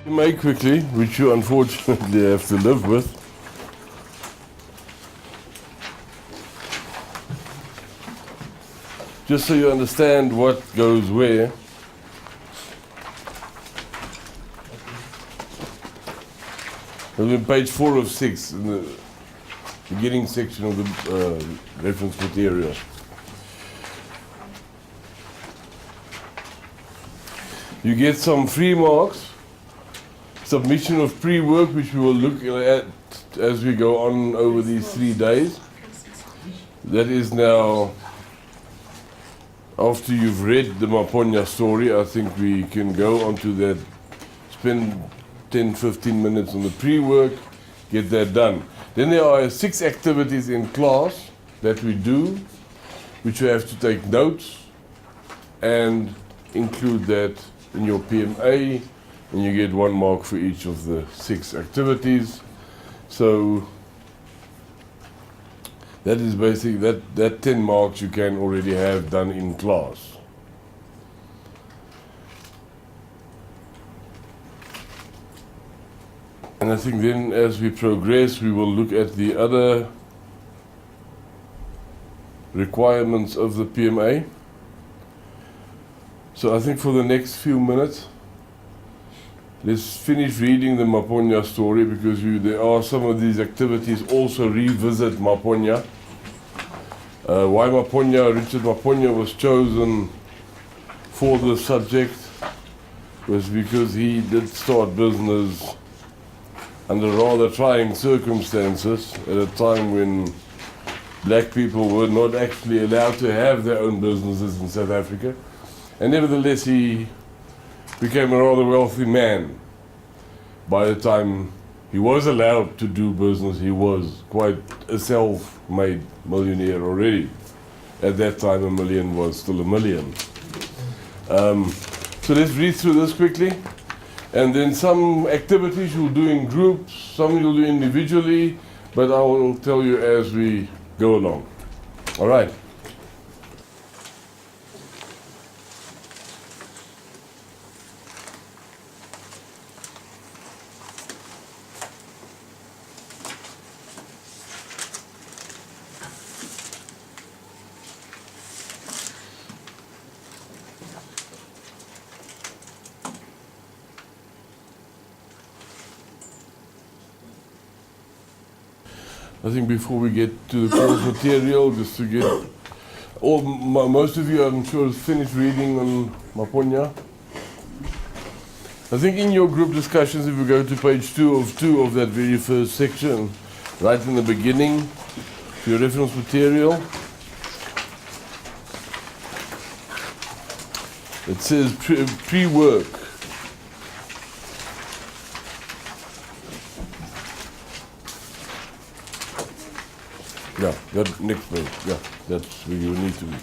Make quickly, which you unfortunately have to live with. Just so you understand what goes where. We're on page 4 of 6 in the beginning section of the reference material. You get some free marks. Submission of pre-work, which we will look at as we go on over these 3 days. That is now, after you've read the Maponya story, I think we can go on to that, spend 10-15 minutes on the pre-work, get that done. Then there are 6 activities in class that we do, which you have to take notes and include that in your PMA. And you get 1 mark for each of the 6 activities. So that is basically that 10 marks you can already have done in class. And I think then as we progress, we will look at the other requirements of the PMA. So I think for the next few minutes, let's finish reading the Maponya story, because there are some of these activities also revisit Maponya. Why Maponya, Richard Maponya was chosen for the subject was because he did start business under rather trying circumstances at a time when black people were not actually allowed to have their own businesses in South Africa. And nevertheless, he became a rather wealthy man. By the time he was allowed to do business, he was quite a self-made millionaire already. At that time, $1 million was still $1 million. So let's read through this quickly. And then some activities you'll do in groups, some you'll do individually, but I will tell you as we go along. All right. I think before we get to the course material, just to get most of you, I'm sure, have finished reading on Maponya. I think in your group discussions, if we go to page 2 of that very first section, right in the beginning, to your reference material, it says pre-work. Yeah, that next page. Yeah, that's where you need to be.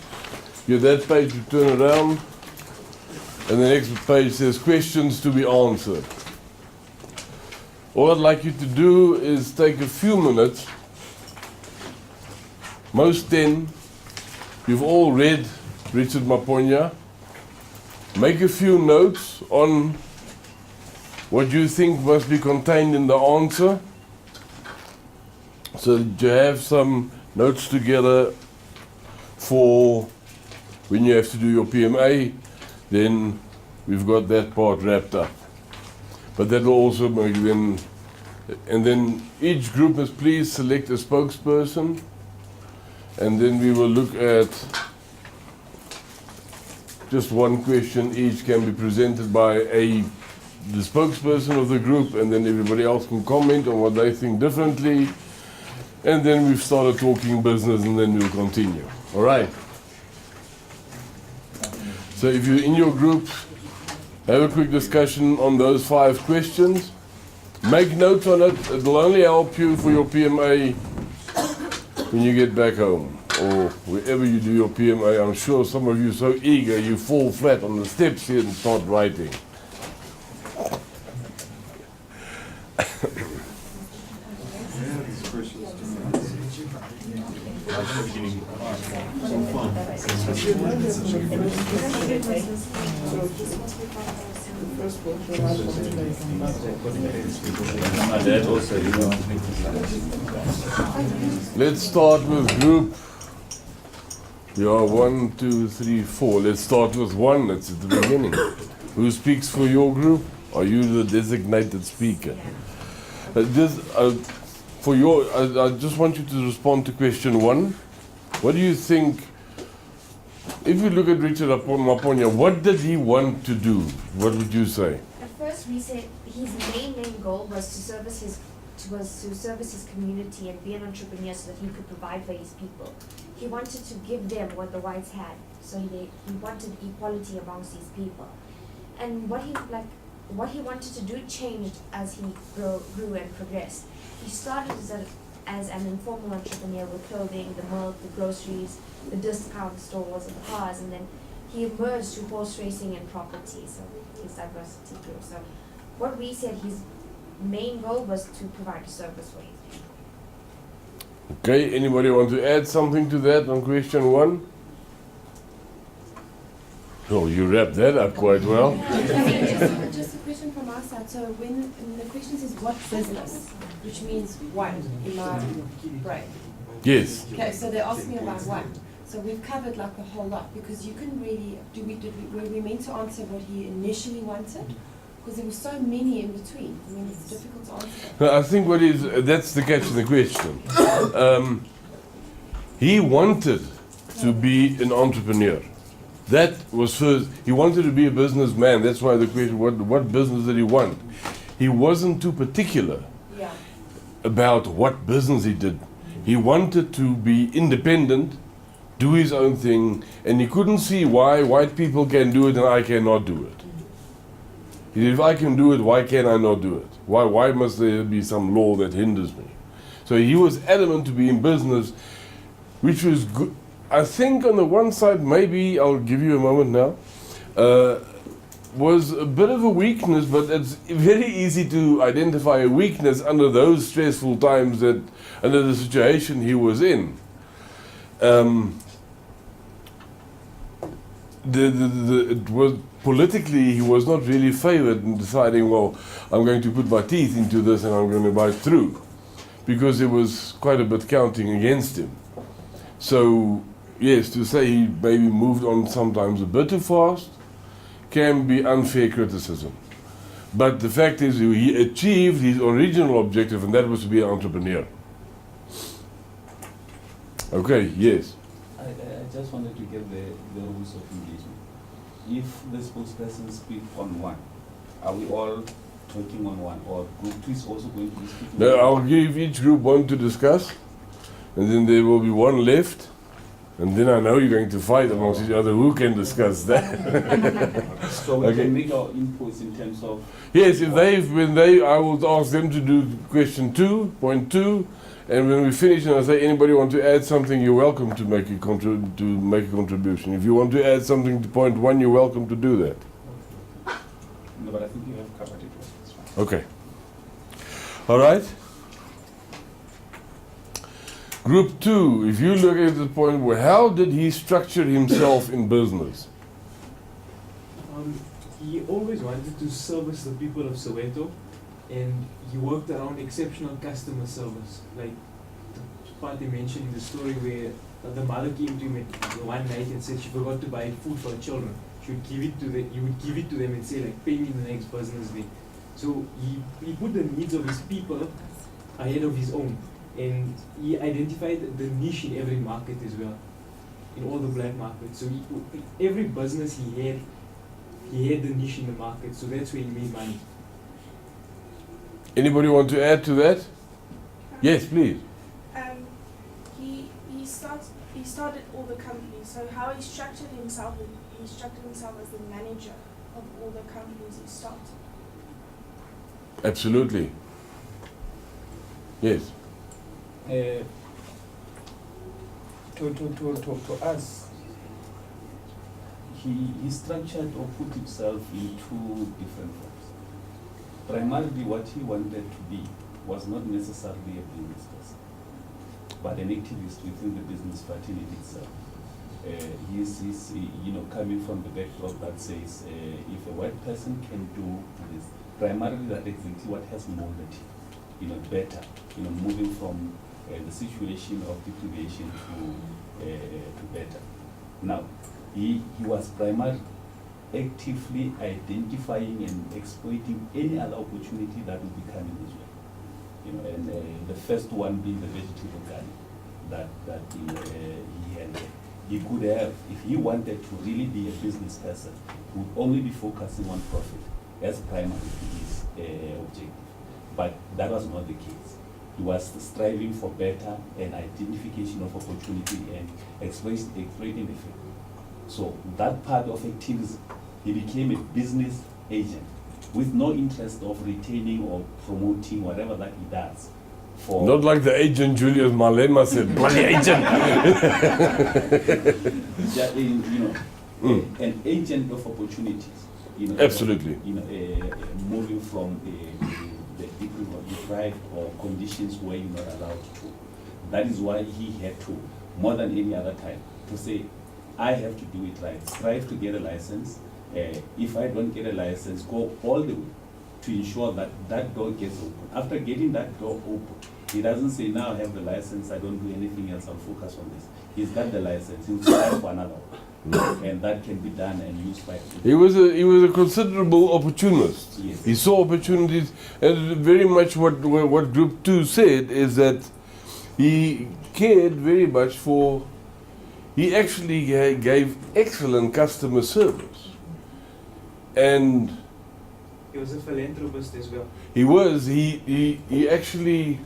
You have that page, you turn around, and the next page says questions to be answered. All I'd like you to do is take a few minutes, most 10. You've all read Richard Maponya. Make a few notes on what you think must be contained in the answer, so that you have some notes together for when you have to do your PMA. Then we've got that part wrapped up. But that will also make them, and then each group must please select a spokesperson, and then we will look at just 1 question each can be presented by the spokesperson of the group, and then everybody else can comment on what they think differently. And then we've started talking business, and then we'll continue. All right? So if you're in your group, have a quick discussion on those 5 questions. Make notes on it. It will only help you for your PMA when you get back home, or wherever you do your PMA. I'm sure some of you are so eager, you fall flat on the steps here and start writing. Let's start with group. Yeah, 1, 2, 3, 4. Let's start with 1. That's at the beginning. Who speaks for your group? Are you the designated speaker? I just want you to respond to question 1. What do you think? If you look at Richard Maponya, what did he want to do? What would you say? At first, we said his main goal was to service his community and be an entrepreneur so that he could provide for his people. He wanted to give them what the whites had, so he wanted equality amongst these people. And what he wanted to do changed as he grew and progressed. He started as an informal entrepreneur with clothing, the milk, the groceries, the discount stores, and the cars, and then he emerged to horse racing and property, so his diversity grew. So what we said his main goal was to provide a service for his people. Okay, anybody want to add something to that on question 1? Oh, you wrapped that up quite well. Just a question from our side. So when the question says what business, which means one in my brain. Yes. Okay, so they're asking about one. So we've covered like a whole lot because you couldn't really were we meant to answer what he initially wanted? Because there were so many in between. I mean, it's difficult to answer. No, I think that's the catch of the question. He wanted to be an entrepreneur. That was first. He wanted to be a businessman. That's why the question: what business did he want? He wasn't too particular about what business he did. He wanted to be independent, do his own thing, and he couldn't see why white people can do it and I cannot do it. He said, if I can do it, why can I not do it? Why must there be some law that hinders me? So he was adamant to be in business, which was good. I think on the one side, maybe, I'll give you a moment now, was a bit of a weakness, but it's very easy to identify a weakness under those stressful times, that under the situation he was in. It was politically, he was not really favored in deciding, well, I'm going to put my teeth into this and I'm going to bite through, because there was quite a bit counting against him. So yes, to say he maybe moved on sometimes a bit too fast can be unfair criticism. But the fact is, he achieved his original objective, and that was to be an entrepreneur. Okay, yes. I just wanted to get the rules of engagement. If the spokesperson speaks on one, are we all talking on one, or group 2 is also going to be speaking? No, I'll give each group one to discuss, and then there will be one left. And then I know you're going to fight amongst each other who can discuss that. So we can make our inputs in terms of... Yes, I will ask them to do question 2.2, and when we finish and I say, anybody want to add something, you're welcome to make a contribution. If you want to add something to point 1, you're welcome to do that. No, but I think you have covered it. It's fine. Okay. All right. Group 2, if you look at the point where, how did he structure himself in business? He always wanted to service the people of Soweto, and he worked around exceptional customer service. Like the part they mentioned in the story where the mother came to him one night and said she forgot to buy food for her children. She would give it to them. He would give it to them and say, like, pay me the next business day. So he put the needs of his people ahead of his own. And he identified the niche in every market as well, in all the black markets. So every business he had the niche in the market. So that's where he made money. Anybody want to add to that? Yes, please. He started all the companies. So how he structured himself as the manager of all the companies he started. Absolutely. Yes. To us, he structured or put himself in 2 different forms. Primarily what he wanted to be was not necessarily a business person. but an activist within the business fraternity itself. He's coming from the backdrop that says if a white person can do this, primarily that exactly what has molded him, better, moving from the situation of deprivation to better. Now, he was primarily actively identifying and exploiting any other opportunity that would be coming his way. And the first one being the vegetable garden that he had. He could have, if he wanted to really be a business person, would only be focusing on profit as primary his objective. But that was not the case. He was striving for better and identification of opportunity and exploiting the field. So that part of activism, he became a business agent with no interest of retaining or promoting whatever that he does. Not like the agent Julius Malema said, bloody agent. An agent of opportunities. Absolutely. Moving from the deprived or conditions where you're not allowed to. That is why he had to, more than any other time, to say, I have to do it right. Strive to get a license. If I don't get a license, go all the way to ensure that that door gets open. After getting that door open, he doesn't say, now I have the license, I don't do anything else, I'll focus on this. He's got the license, he'll try for another one. And that can be done and used by people. He was a considerable opportunist. Yes. He saw opportunities, and very much what Group 2 said is that he cared very much for, he actually gave excellent customer service. And He was a philanthropist as well. he actually,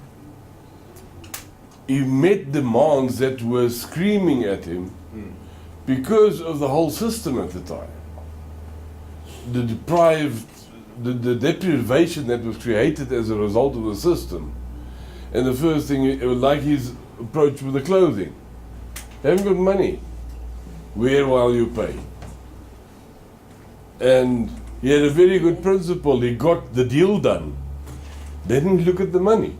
he met demands that were screaming at him because of the whole system at the time. The deprivation that was created as a result of the system. And the first thing, it was like his approach with the clothing. Haven't got money. Wear while you pay. And he had a very good principle. He got the deal done. Didn't look at the money.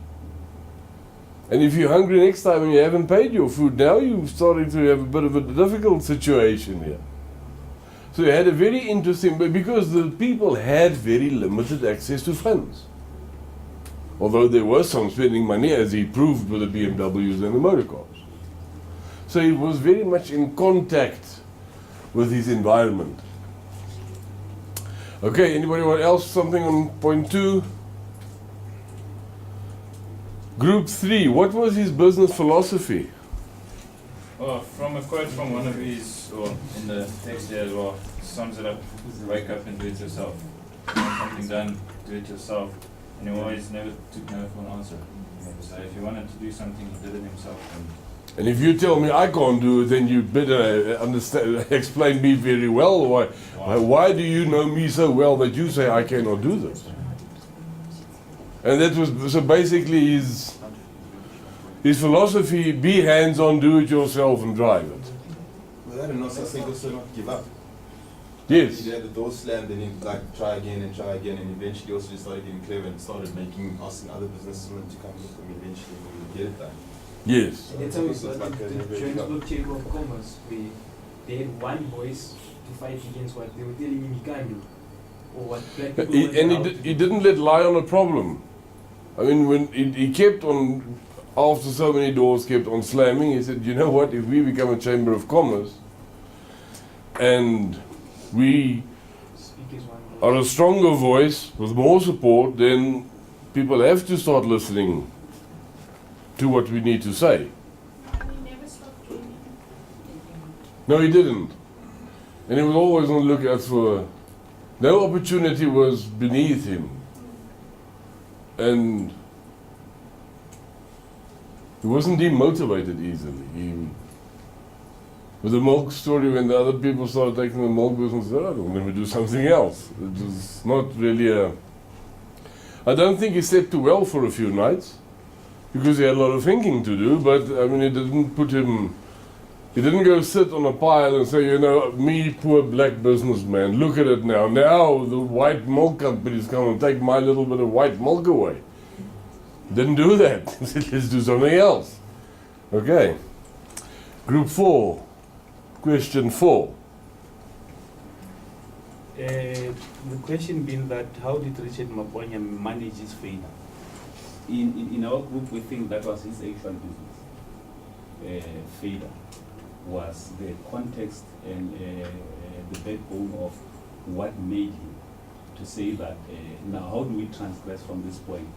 And if you're hungry next time and you haven't paid your food, now you're starting to have a bit of a difficult situation here. So he had a very interesting, but because the people had very limited access to funds. Although there was some spending money, as he proved with the BMWs and the motor cars. So he was very much in contact with his environment. Okay, anybody else something on point 2? Group 3, what was his business philosophy? Oh, from a quote from one of his, or in the text here as well, sums it up: wake up and do it yourself. Want something done, do it yourself. And he always never took no for an answer. So if he wanted to do something, he did it himself. And if you tell me I can't do it, then you better understand, explain me very well. Why do you know me so well that you say I cannot do this? And that was, so basically his philosophy, be hands-on, do it yourself and drive it. Well, that and also I think also not give up. Yes. He had the door slammed and he'd like try again, and eventually also just started getting clever and started asking other businessmen to come with him eventually and get it done. Yes. And that's how we So it's got like the a- Johannesburg Chamber of Commerce, where they had one voice to fight against what they were telling him he can't do, or what black people weren't allowed to He do. didn't let lie on a problem. I mean, when he kept on, after so many doors kept on slamming, he said, you know what, if we become a Chamber of Commerce and we Speak as one voice. are a stronger voice with more support, then people have to start listening to what we need to say. And he never stopped dreaming. No, he didn't. And he was always on the lookout for, no opportunity was beneath him. And he wasn't demotivated easily. With the milk story, when the other people started taking the milk business, oh, let me do something else. It was not really I don't think he slept too well for a few nights, because he had a lot of thinking to do, but I mean, he didn't go sit on a pile and say, you know, me, poor black businessman, look at it now. Now the white milk companies come and take my little bit of white milk away. Didn't do that. He said, let's do something else. Okay. Group 4. Question 4. The question being that how did Richard Maponya manage his failure? In our group, we think that was his actual business. Failure was the context and the backbone of what made him to say that now how do we transgress from this point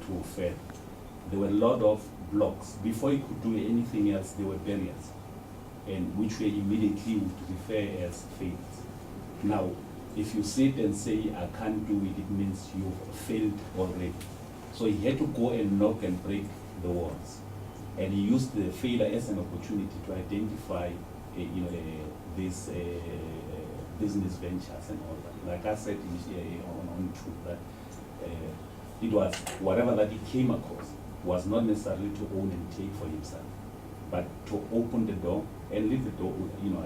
to fail? There were a lot of blocks. Before he could do anything else, there were barriers, and which were immediately would refer as failures. Now, if you sit and say, I can't do it, it means you've failed already. So he had to go and knock and break the walls. And he used the failure as an opportunity to identify, these business ventures and all that. Like I said on truth, that it was whatever that he came across was not necessarily to own and take for himself, but to open the door and leave the door,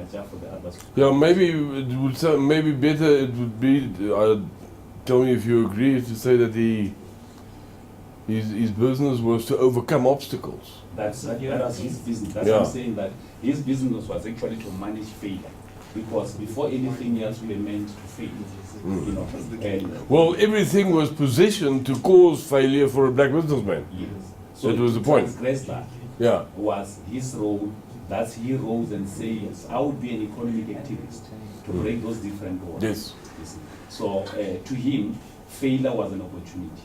ajar for the others. Yeah, maybe it would sound, maybe better it would be, tell me if you agree, to say that his business was to overcome obstacles. That was his business. That's Yeah. what I'm saying, that his business was actually to manage failure. Because before anything else, we were meant to fail. And Well, everything was positioned to cause failure for a black businessman. yes. That was to the point. transgress that Yeah. was his role. That's he rose and says, I would be an economic activist to break those different walls. Yes. You see. So to him, failure was an opportunity.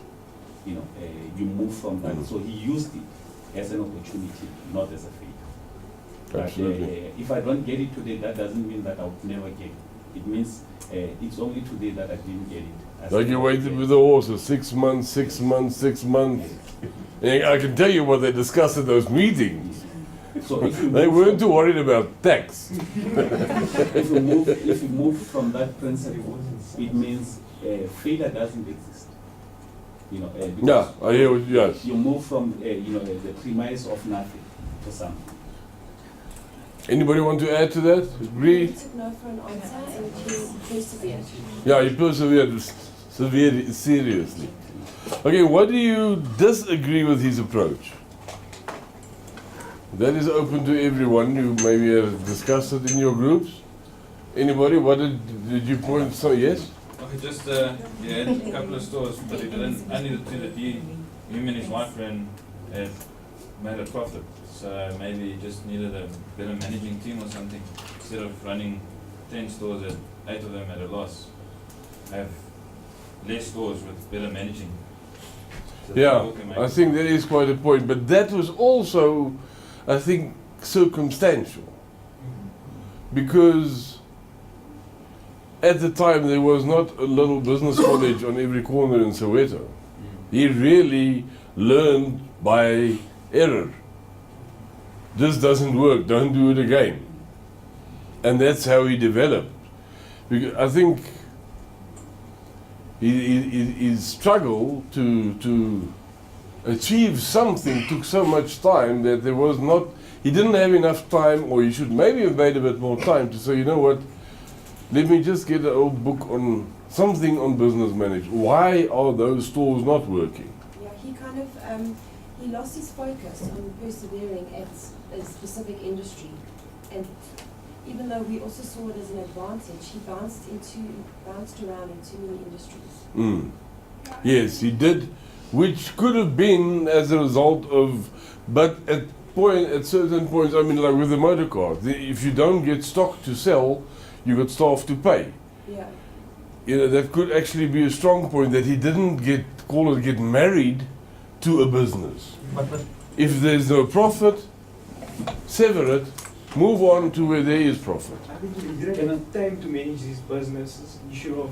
You move from that. So he used it as an opportunity, not as a failure. But, Absolutely. if I don't get it today, that doesn't mean that I would never get it. It means it's only today that I didn't get it. Like you waited with the horses 6 months, 6 months, 6 months. And I can tell you what they discussed in those meetings. So if you They move weren't too worried about tax. if you move from that principle, it means failure doesn't exist. Because Yeah, I hear what, yes. you move from the premise of nothing to something. Anybody want to add to that? He Agree? took no for an answer and he persevered. Yeah, he persevered seriously. Okay, what do you disagree with his approach? That is open to everyone. You maybe have discussed it in your groups. Anybody? What did you point? So yes. Okay, just he had a couple of stores, but he didn't. Only the two that him and his wife ran had made a profit. So maybe he just needed a better managing team or something. Instead of running 10 stores and 8 of them at a loss, have less stores with better managing. So Yeah, people can make- I think that is quite a point. But that was also, I think, circumstantial. Because at the time there was not a little business college on every corner in Soweto. He really learned by error. This doesn't work, don't do it again. And that's how he developed. Because I think his struggle to achieve something took so much time that there was not, he didn't have enough time, or he should maybe have made a bit more time to say, you know what, let me just get an old book on something on business management. Why are those stores not working? Yeah, he kind of he lost his focus on persevering at a specific industry, and even though we also saw it as an advantage, he bounced around in too many industries. Mm. Yes, he did, which could have been as a result of, but at certain points, I mean, like with the motor car, if you don't get stock to sell, you got staff to pay. Yeah. That could actually be a strong point, that he didn't get married to a business. If there's no profit, sever it, move on to where there is profit. I think if he didn't have time to manage his businesses, he should have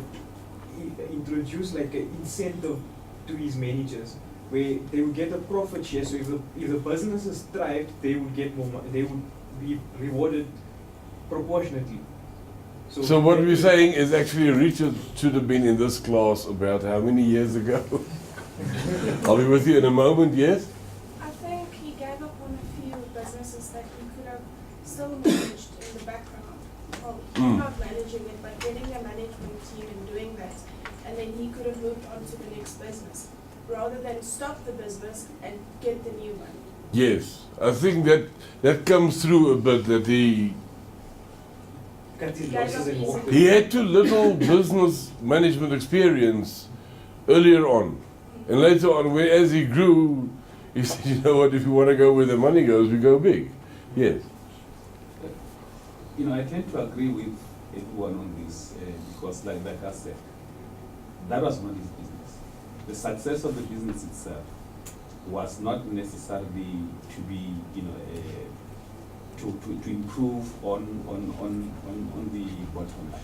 introduced like an incentive to his managers, where they would get a profit share. So if the businesses thrived, they would get more money. They would be rewarded proportionately. So what we're saying is actually Richard should have been in this class about how many years ago? I'll be with you in a moment, yes? I think he gave up on a few businesses that he could have still managed in the background. Well, not managing it, but getting a management team and doing that. And then he could have moved on to the next business, rather than stop the business and get the new one. Yes, I think that comes through a bit, that he Cut his Guys losses are and easy. walked He away. had too little business management experience earlier on. And later on, as he grew, he said, you know what, if you want to go where the money goes, we go big. Yes. You know, I tend to agree with everyone on this because, like I said, that was not his business. The success of the business itself was not necessarily to be, you know, to improve on the bottom line,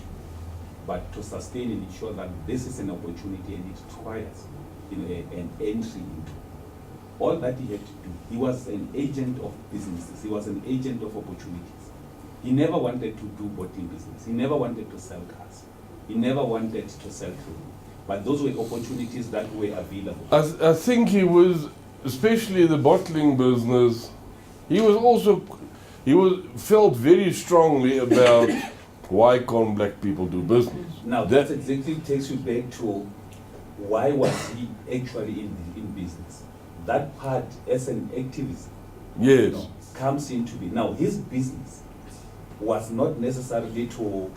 but to sustain and ensure that this is an opportunity and it requires, you know, an entry into. All that he had to do, he was an agent of businesses. He was an agent of opportunities. He never wanted to do bottling business. He never wanted to sell cars. He never wanted to sell clothing. But those were opportunities that were available. I think he was, especially the bottling business, he felt very strongly about why can't black people do business. Now that exactly takes you back to why was he actually in business? That part as an activist, you Yes. know, comes into be. Now his business was not necessarily to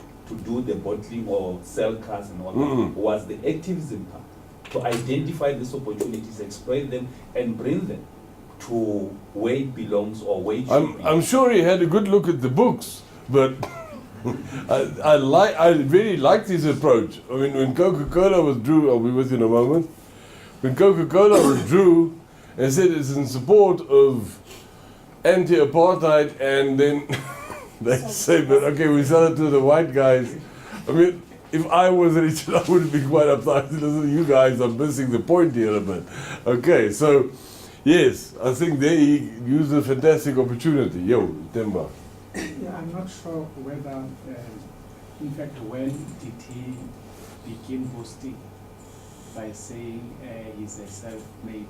do the bottling or sell cars and all Mm-mm. that. Was the activism part to identify these opportunities, exploit them, and bring them to where it belongs or where it should be. I'm sure he had a good look at the books, but I really liked his approach. I mean, when Coca-Cola withdrew, I'll be with you in a moment. When Coca-Cola withdrew and said it's in support of anti-apartheid, and then they say, but okay, we sell it to the white guys. I mean, if I was Richard, I would be quite upset. Listen, you guys are missing the point here a bit. Okay, so yes, I think they used a fantastic opportunity. Yo, Temba. Yeah, I'm not sure whether, in fact, when did he begin boasting by saying he's a self-made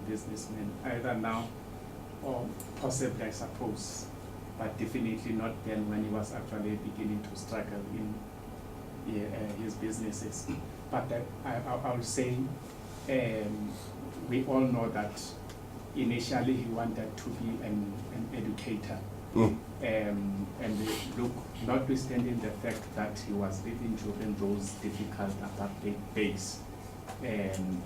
businessman, either now or possibly, I suppose, but definitely not then when he was actually beginning to struggle in his businesses. But I would say we all know that initially he wanted to be an educator. Mm. And look, notwithstanding the fact that he was living during those difficult apartheid days, and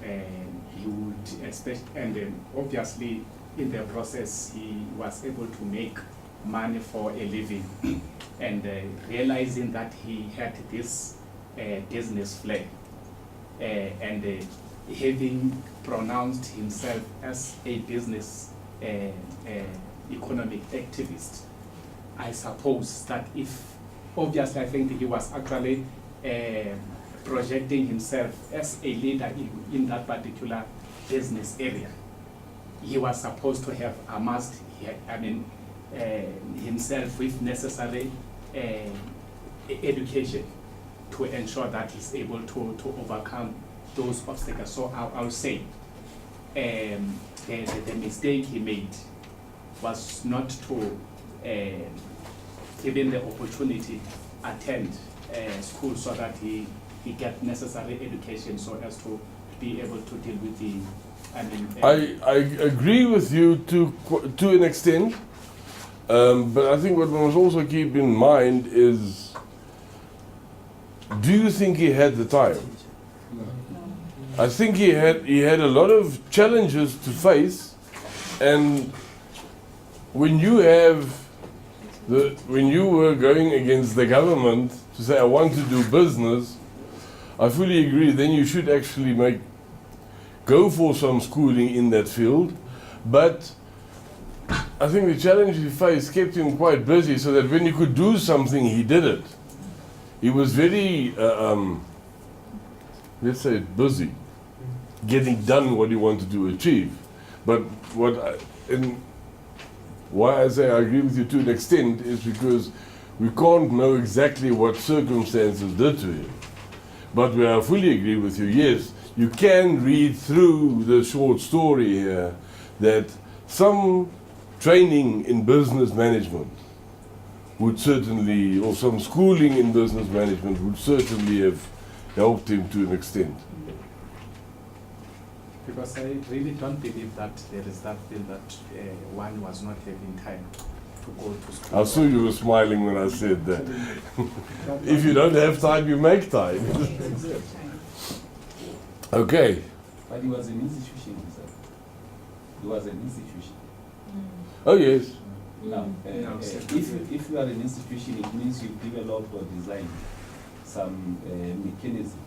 he would especially, and then obviously in the process he was able to make money for a living, and realizing that he had this business flair, and having pronounced himself as a business economic activist, I suppose that if, obviously I think he was actually projecting himself as a leader in that particular business area. He was supposed to have amassed, himself with necessary education to ensure that he's able to overcome those obstacles. So I'll say the mistake he made was not to, given the opportunity, attend school so that he get necessary education so as to be able to deal with the. I agree with you to an extent, but I think what one must also keep in mind is, do you think he had the time? I think he had a lot of challenges to face, and when you were going against the government to say I want to do business, I fully agree. Then you should actually go for some schooling in that field, but I think the challenge he faced kept him quite busy, so that when he could do something, he did it. He was very, let's say, busy, getting done what he wanted to achieve. But why I say I agree with you to an extent is because we can't know exactly what circumstances did to him. But where I fully agree with you, yes, you can read through the short story here that some training in business management would certainly, or some schooling in business management would certainly have helped him to an extent. Because I really don't believe that there is that thing that one was not having time to go to school. I saw you were smiling when I said that. If you don't have time, you make time. Okay. But he was an institution himself. He was an institution. Oh yes. Now, if you are an institution, it means you've developed or designed some mechanism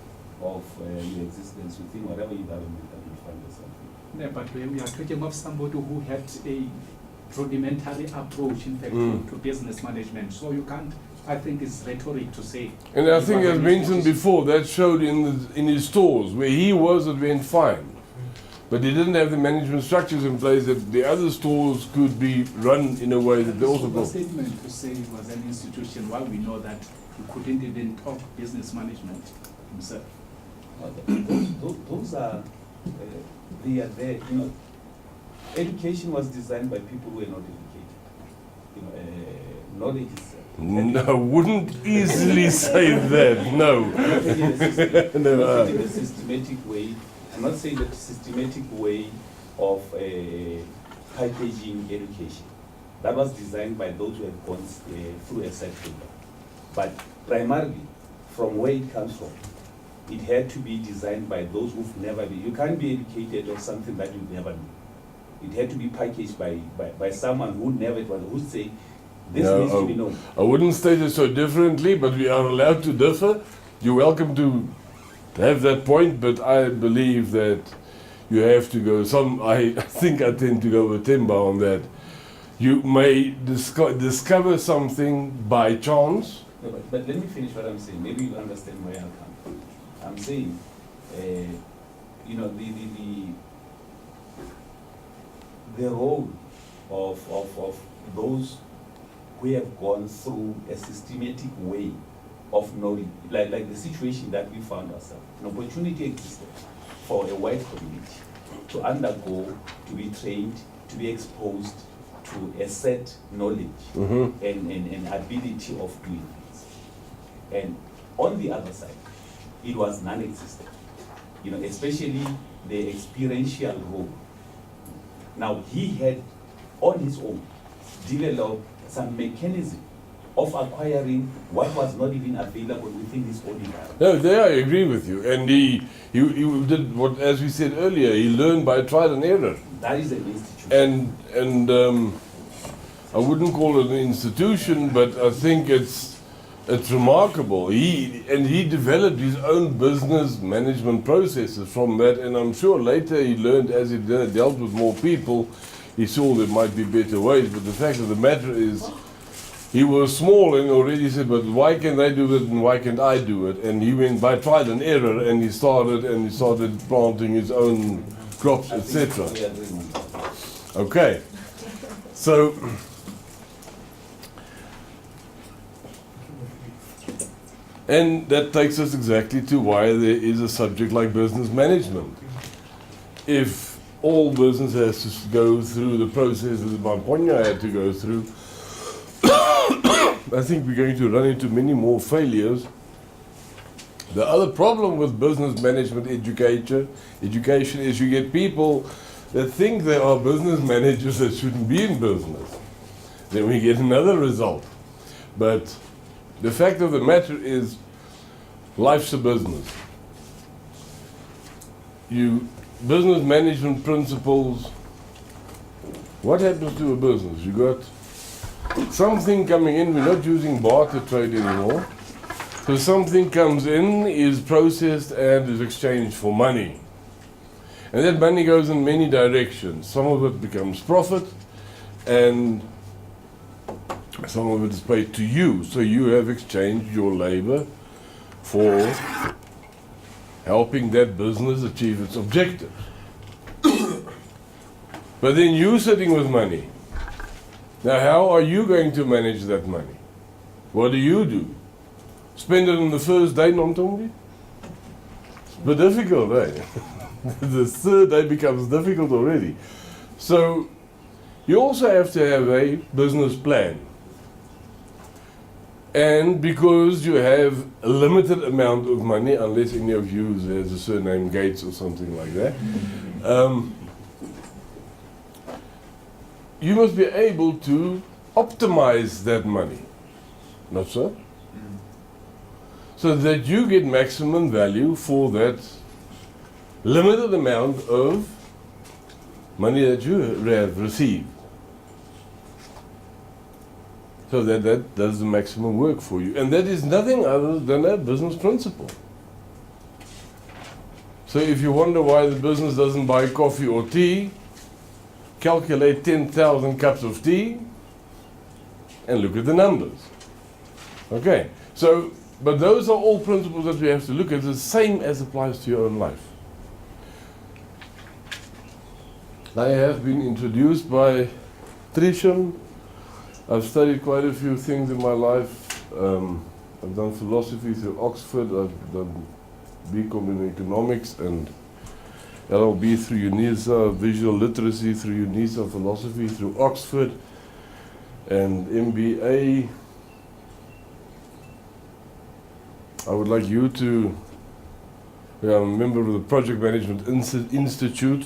of your existence within whatever environment that you find yourself in. Yeah, but when we are talking of somebody who had a rudimentary approach, in fact, to business management, so you can't, I think it's rhetoric to say. And I he think, was as an mentioned institution. before, that showed in his stores. Where he was, it went fine. But he didn't have the management structures in place that the other stores could be run in a way that they also It's a go. statement to say he was an institution while we know that he couldn't even talk business management himself. Those are, they are there, you know. Education was designed by people who were not educated. You know, knowledge is. No, wouldn't easily say that. No. No. In a systematic way. I'm not saying that systematic way of packaging education. That was designed by those who have gone through a sector. But primarily, from where it comes from, it had to be designed by those who've never been. You can't be educated on something that you've never known. It had to be packaged by someone who never was, who'd say, this No, needs to be known. I wouldn't state it so differently, but we are allowed to differ. You're welcome to have that point, but I believe that you have to go I think I tend to go with Timber on that. You may discover something by chance. No, but let me finish what I'm saying. Maybe you understand where I come from. I'm saying, you know, the role of those who have gone through a systematic way of knowledge, like the situation that we found ourselves. An opportunity existed for a white community to undergo, to be trained, to be exposed to a set knowledge and ability of doing things. And on the other side, it was non-existent, you know, especially the experiential role. Now, he had, on his own, developed some mechanism of acquiring what was not even available within his own environment. No, there I agree with you. And he did what, as we said earlier, he learned by trial and error. That is an institution. And I wouldn't call it an institution, but I think it's remarkable. He developed his own business management processes from that, and I'm sure later he learned, as he dealt with more people, he saw there might be better ways. But the fact of the matter is, he was small and already said, but why can they do it and why can't I do it? And he went by trial and error, and he started planting his own crops, etc. Okay, so and that takes us exactly to why there is a subject like business management. If all business has to go through the processes that Mamponya had to go through, I think we're going to run into many more failures. The other problem with business management education is you get people that think they are business managers that shouldn't be in business. Then we get another result. But the fact of the matter is, life's a business. Business management principles, what happens to a business? You got something coming in, we're not using barter trade anymore. So something comes in, is processed and is exchanged for money. And that money goes in many directions. Some of it becomes profit and some of it is paid to you. So you have exchanged your labor for helping that business achieve its objectives. But then you're sitting with money. Now, how are you going to manage that money? What do? Spend it on the first day, Nomtombi? It's a bit difficult, eh? The third day becomes difficult already. So, you also have to have a business plan. And because you have a limited amount of money, unless any of you has a surname Gates or something like that, You must be able to optimize that money, not so? So that you get maximum value for that limited amount of money that you have received. So that does the maximum work for you. And that is nothing other than a business principle. So if you wonder why the business doesn't buy coffee or tea, calculate 10,000 cups of tea and look at the numbers. Okay, so, but those are all principles that we have to look at, the same as applies to your own life. I have been introduced by Trisham. I've studied quite a few things in my life. I've done philosophy through Oxford, I've done BCom in economics and LLB through UNISA, visual literacy through UNISA, philosophy through Oxford, and MBA. I would like you to, I'm a member of the Project Management Institute.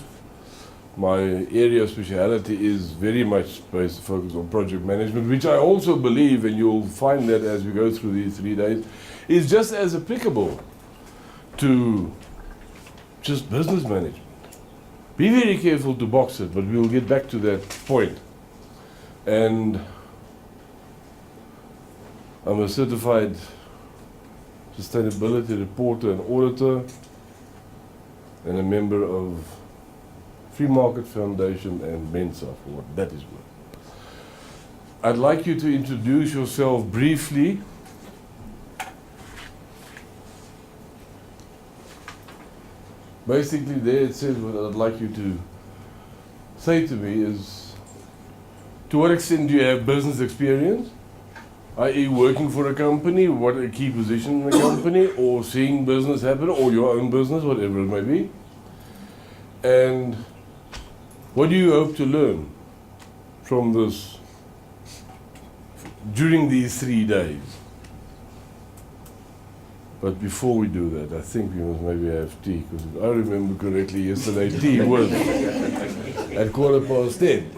My area of speciality is very much based focused on project management, which I also believe, and you'll find that as we go through these 3 days, is just as applicable to just business management. Be very careful to box it, but we'll get back to that point. And I'm a certified sustainability reporter and auditor, and a member of Free Market Foundation and Mensa, for what that is worth. I'd like you to introduce yourself briefly. Basically, there it says what I'd like you to say to me is, to what extent do you have business experience? i.e. working for a company, what a key position in the company, or seeing business happen, or your own business, whatever it may be. And what do you hope to learn from this during these 3 days? But before we do that, I think we must maybe have tea, because if I remember correctly, yesterday tea was at 10:15.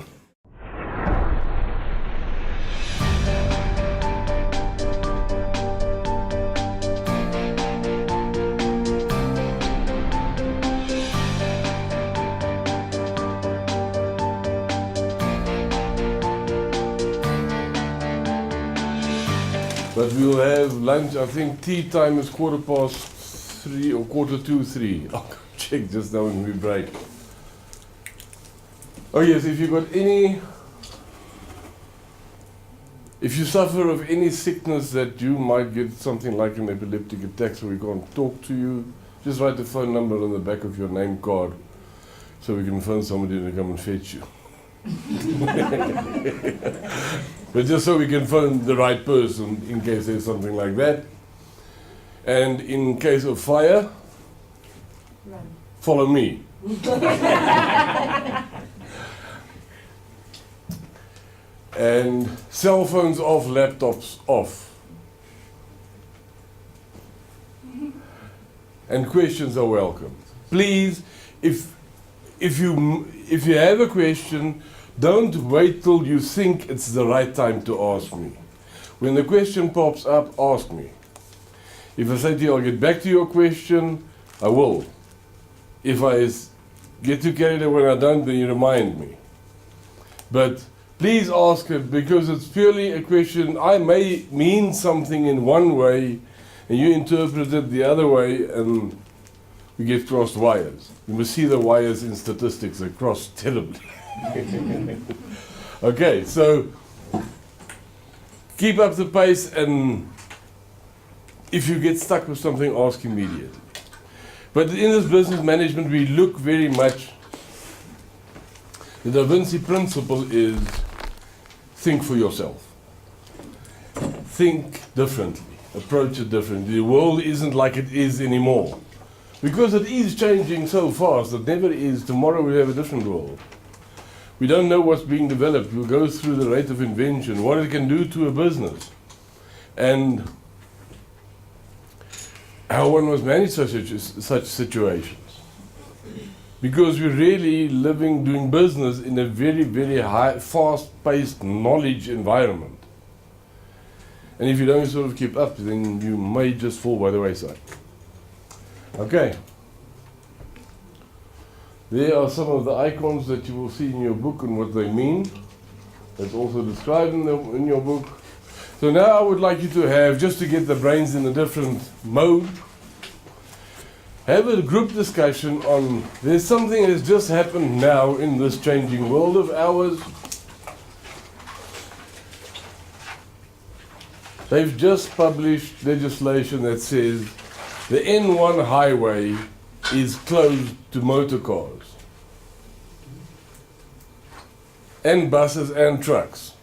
But we'll have lunch, I think tea time is 3:15 or 3:45. I'll check just now when we break. Oh yes, if you've got any, if you suffer of any sickness that you might get something like an epileptic attack so we can't talk to you, just write the phone number on the back of your name card so we can phone somebody to come and fetch you. But just so we can phone the right person in case there's something like that. And in case of fire, Run. follow me. And cell phones off, laptops off. And questions are welcome. Please, if you have a question, don't wait till you think it's the right time to ask me. When the question pops up, ask me. If I say to you, I'll get back to your question, I will. If I get too carried away when I don't, then you remind me. But please ask it, because it's purely a question. I may mean something in one way, and you interpret it the other way, and we get crossed wires. You must see the wires in statistics, they cross terribly. Okay, so keep up the pace, and if you get stuck with something, ask immediately. But in this business management, we look very much, the Da Vinci principle is think for yourself. Think differently, approach it differently. The world isn't like it is anymore. Because it is changing so fast, it never is. Tomorrow we have a different world. We don't know what's being developed. We'll go through the rate of invention, what it can do to a business, and how one must manage such situations. because we're really living, doing business in a very, very high, fast-paced knowledge environment. And if you don't sort of keep up, then you may just fall by the wayside. Okay. There are some of the icons that you will see in your book and what they mean. That's also described in your book. So now I would like you to have, just to get the brains in a different mode, have a group discussion on, there's something that's just happened now in this changing world of ours. They've just published legislation that says the N1 highway is closed to motor cars and buses and trucks.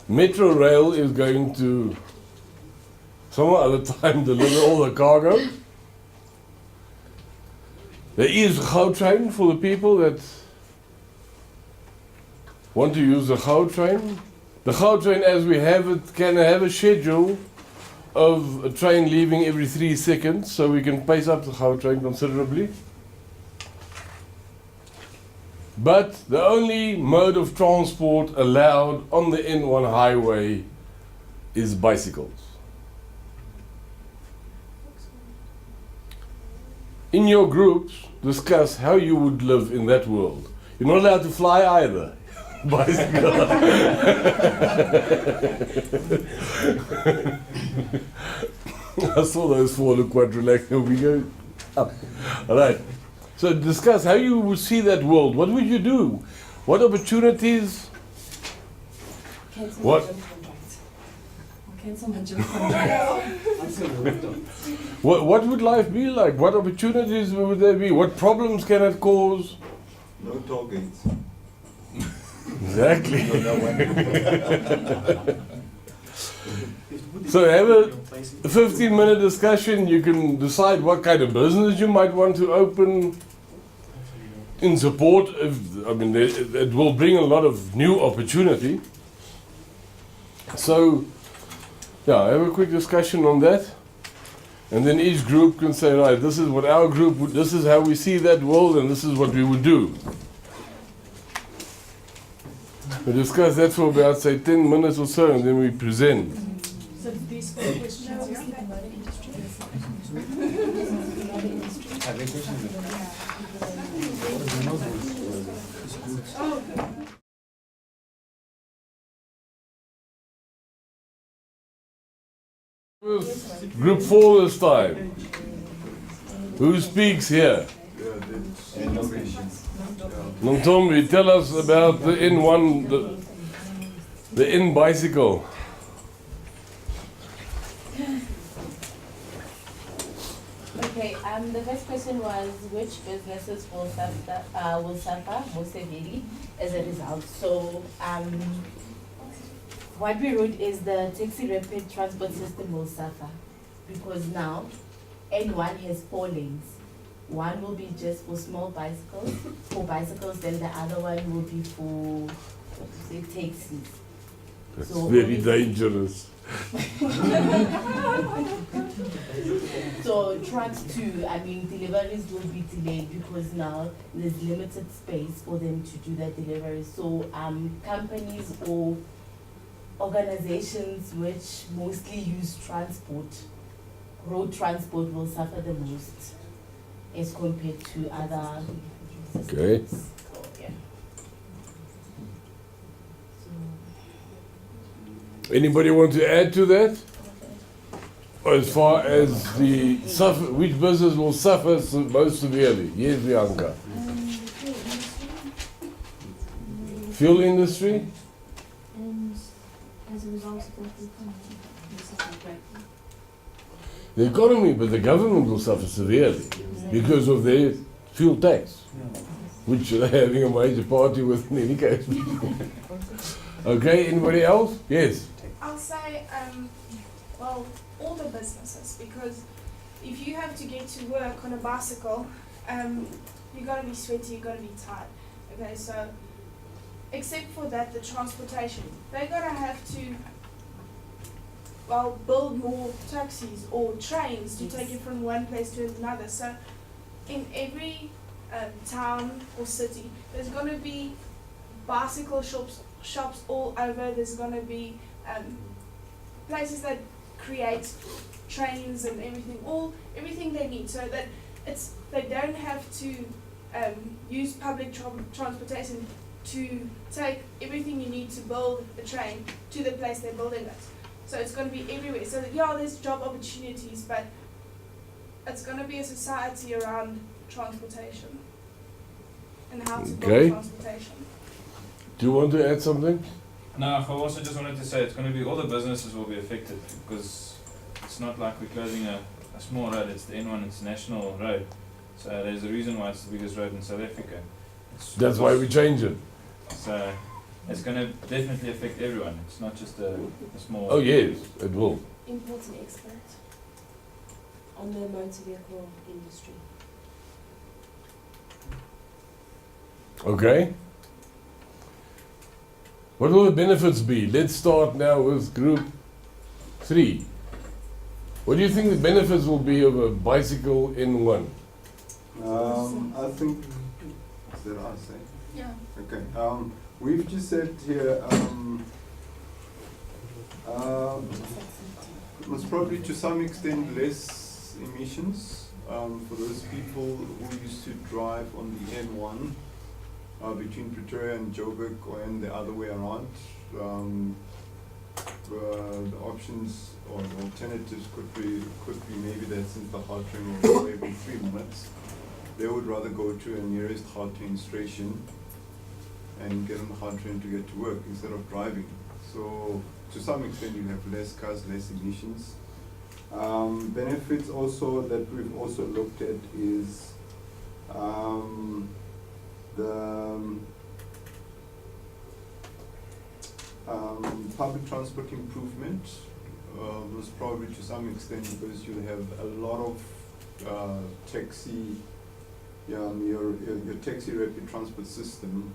Metro Rail is going to some other time deliver all the cargo. There is a Gautrain for the people that want to use the Gautrain. The Gautrain as we have it can have a schedule of a train leaving every 3 seconds, so we can pace up the Gautrain considerably. But the only mode of transport allowed on the N1 highway is bicycles. In your groups, discuss how you would live in that world. You're not allowed to fly either. Bicycle. I saw those four look quite relaxed. We go up. All right. So discuss how you would see that world. What would you do? What opportunities? Cancel What? my gym contract. Cancel my gym contract. What would life be like? What opportunities would there be? What problems can it cause? No toll gates. Exactly. So have a 15-minute discussion. You can decide what kind of business you might want to open in support of, it will bring a lot of new opportunity. So, yeah, have a quick discussion on that. And then each group can say, right, this is what our group would, this is how we see that world, and this is what we would do. We discuss that for about, say, 10 minutes or so, and then we present. So these 4 questions here. Group 4 this time. Who speaks here? Nontombi, tell us about the N1, the N bicycle. Okay, the first question was which businesses will suffer most severely as a result. So, what we wrote is the taxi rapid transport system will suffer because now N1 has 4 lanes. One will be just for small bicycles, then the other one will be for taxis. That's So very obviously- dangerous. So trucks too, deliveries will be delayed because now there's limited space for them to do that delivery. So companies or organizations which mostly use transport, road transport will suffer the most as compared to other systems. Okay. So, yeah. Anybody want to add to that? As far as the suffer, which business will suffer most severely? Yes, Bianca. Fuel industry? And as a result of that, the economy will suffer greatly. The economy, but the government will suffer severely because of their fuel tax, which they're having a major party with in any case. Okay, anybody else? Yes. I'll say, well, all the businesses, because if you have to get to work on a bicycle, you gotta be sweaty, you gotta be tired. Okay, so except for that, the transportation, they gotta have to, well, build more taxis or trains to take you from one place to another. So in every town or city, there's going to be bicycle shops all over. There's going to be places that create trains and everything they need, so that they don't have to use public transportation to take everything you need to build a train to the place they're building it. So it's going to be everywhere. So that, yeah, there's job opportunities, but it's going to be a society around transportation and how to build transportation. Do you want to add something? No, I also just wanted to say it's going to be all the businesses will be affected, because it's not like we're closing a small road. It's the N1, it's a national road. So there's a reason why it's the biggest road in South Africa. That's why we change it. So it's going to definitely affect everyone. It's not just a small... Oh yes, it will. Import and export on the motor vehicle industry. Okay. What will the benefits be? Let's start now with group 3. What do you think the benefits will be of a bicycle in one? I think, is that I say? Yeah. Okay. We've just said here, most probably to some extent less emissions for those people who used to drive on the N1 between Pretoria and Joburg, and the other way around. The options or alternatives could be maybe that since the Gauteng will go every 3 minutes, they would rather go to a nearest Gauteng station and get on the Gauteng to get to work instead of driving. So to some extent you have less cars, less emissions. Benefits also that we've also looked at is the public transport improvement, was probably to some extent because you have a lot of taxi, your taxi rapid transport system,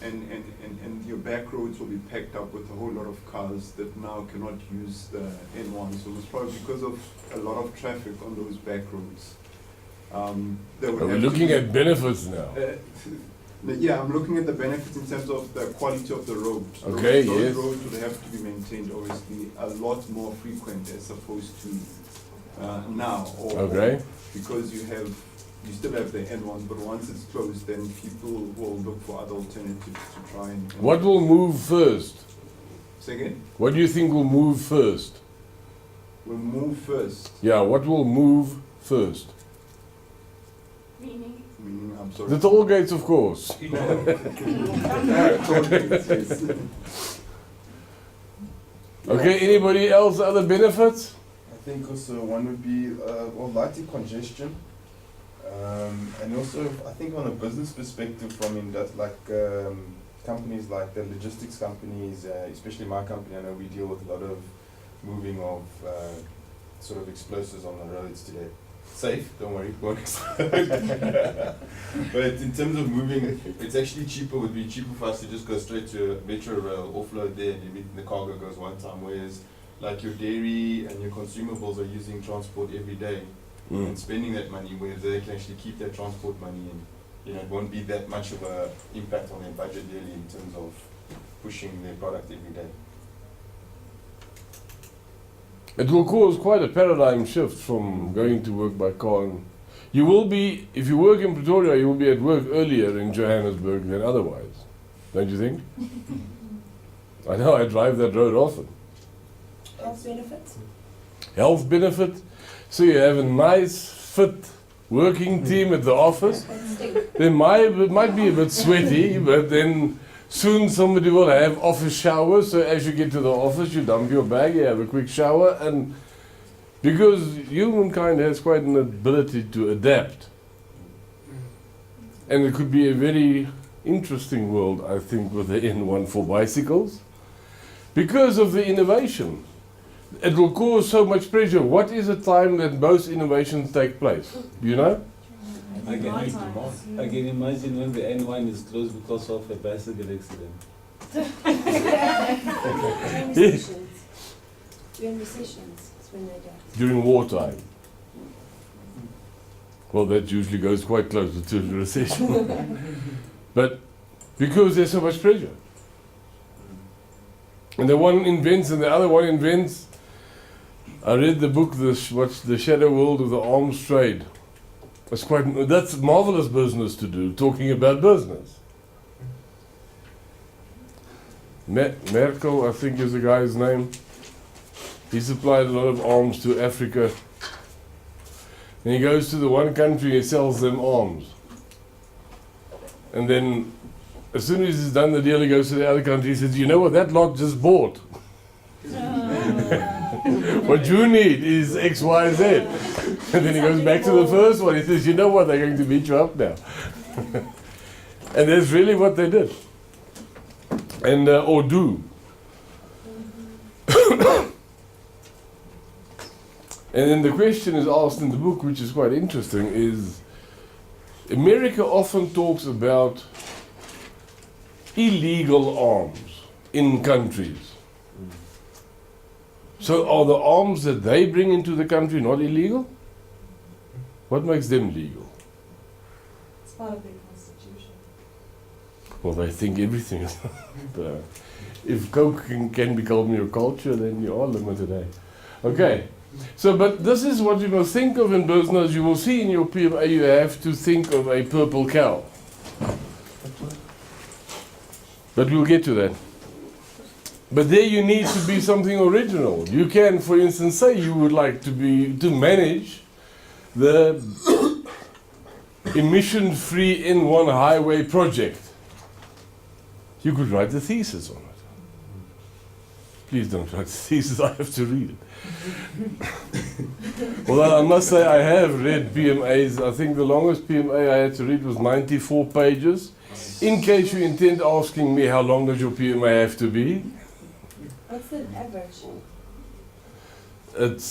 and your back roads will be packed up with a whole lot of cars that now cannot use the N1. So it's probably because of a lot of traffic on those back roads. We're looking at benefits now. Yeah, I'm looking at the benefits in terms of the quality of the road. Okay, those yes. roads would have to be maintained obviously a lot more frequent as opposed to now. Okay. Because you still have the N1, but once it's closed, then people will look for other alternatives to try and... What will move first? Say again? What do you think will move first? Will move first? Yeah, what will move first? Meaning, I'm sorry. The toll gates, of course. Okay, anybody else other benefits? I think also one would be lighter congestion, and also I think on a business perspective, from companies like the logistics companies, especially my company, I know we deal with a lot of moving of sort of explosives on the roads today. Safe, don't worry, won't explode. But in terms of moving, it's actually would be cheaper for us to just go straight to a metro rail, offload there, and everything, the cargo goes one time, whereas like your dairy and your consumables are using transport every day and spending that money, where they can actually keep that transport money, and it won't be that much of a impact on their budget really in terms of pushing their product every day. It will cause quite a paradigm shift from going to work by car. And you will be, if you work in Pretoria, you will be at work earlier in Johannesburg than otherwise. Don't you think? I know, I drive that road often. Health benefits? Health benefit. So you have a nice, fit working team at the office. They might be a bit sweaty, but then soon somebody will have office showers, so as you get to the office, you dump your bag, you have a quick shower, and because humankind has quite an ability to adapt. And it could be a very interesting world, I think, with the N1 for bicycles, because of the innovation. It will cause so much pressure. What is the time that most innovations take place? Do you know? I can imagine when the N1 is closed because of a bicycle accident. During recessions, it's when they die. During wartime. Well, that usually goes quite close to a recession. But because there's so much pressure. And the one invents and the other one invents. I read the book, what's The Shadow World of the Arms Trade. That's marvelous business to do, talking about business. Merkel, I think is the guy's name. He supplied a lot of arms to Africa. And he goes to the one country and sells them arms. And then, as soon as he's done the deal, he goes to the other country and says, you know what, that lot just bought. What you need is X, Y, Z. And then he goes back to the first one. He says, you know what, they're going to beat you up now. And that's really what they did. And, or do. And then the question is asked in the book, which is quite interesting, is America often talks about illegal arms in countries. So are the arms that they bring into the country not illegal? What makes them legal? It's part of their constitution. Well, they think everything is. If Coke can become your culture, then you are limited, eh? Okay. So, but this is what you must think of in business. You will see in your PMA you have to think of a purple cow. But we'll get to that. But there you need to be something original. You can, for instance, say you would like to manage the emission-free N1 highway project. You could write a thesis on it. Please don't write a thesis, I have to read it. Well, I must say I have read PMAs. I think the longest PMA I had to read was 94 pages. In case you intend asking me how long does your PMA have to be? What's the average? It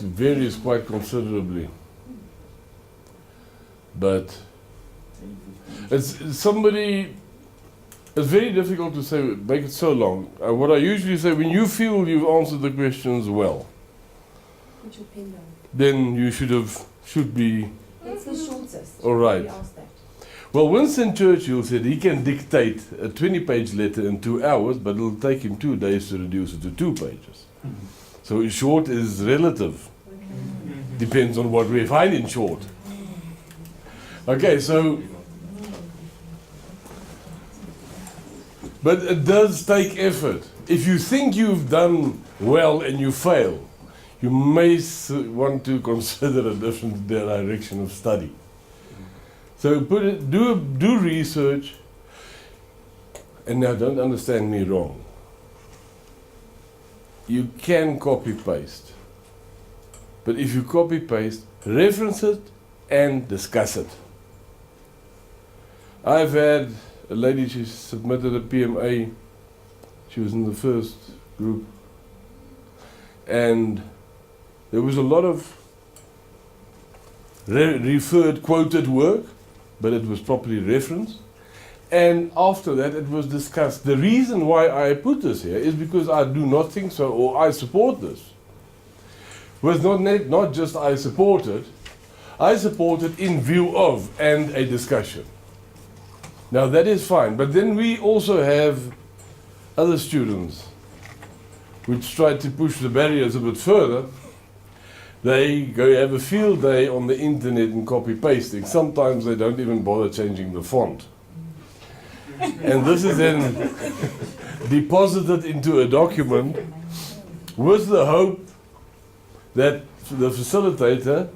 varies quite considerably. But it's very difficult to say, make it so long. What I usually say, when you feel you've answered the questions well, Put your pen down. then you should be. It's the shortest. All right. We asked that. Well, Winston Churchill said he can dictate a 20-page letter in 2 hours, but it'll take him 2 days to reduce it to 2 pages. So short is relative. Depends on what we find in short. Okay, so... But it does take effort. If you think you've done well and you fail, you may want to consider a different direction of study. So do research, and now don't understand me wrong. You can copy-paste. But if you copy-paste, reference it and discuss it. I've had a lady, she submitted a PMA, she was in the first group, and there was a lot of referred, quoted work, but it was properly referenced. And after that it was discussed. The reason why I put this here is because I do not think so, or I support this. Was not just I support it in view of and a discussion. Now that is fine, but then we also have other students which try to push the barriers a bit further. They go have a field day on the internet and copy pasting. Sometimes they don't even bother changing the font. And this is then deposited into a document with the hope that the facilitator,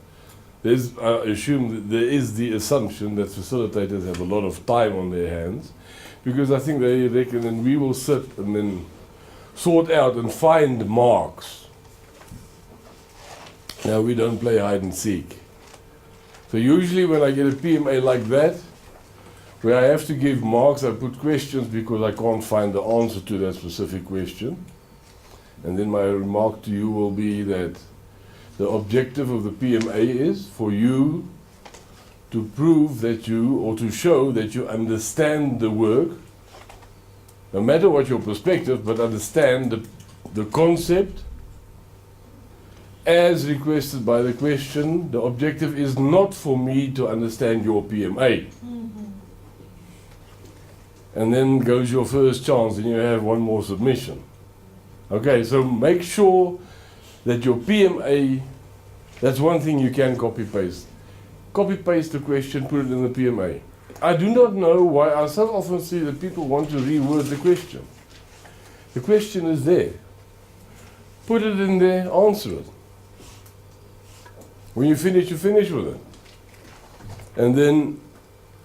I assume that there is the assumption that facilitators have a lot of time on their hands, because I think they reckon, and we will sit and then sort out and find marks. Now we don't play hide and seek. So usually when I get a PMA like that, where I have to give marks, I put questions because I can't find the answer to that specific question. And then my remark to you will be that the objective of the PMA is for you to prove that or to show that you understand the work, no matter what your perspective, but understand the concept as requested by the question, the objective is not for me to understand your PMA. And then goes your first chance and you have one more submission. Okay, so make sure that your PMA, that's one thing you can copy paste. Copy paste the question, put it in the PMA. I do not know why I so often see that people want to reword the question. The question is there. Put it in there, answer it. When you finish with it. And then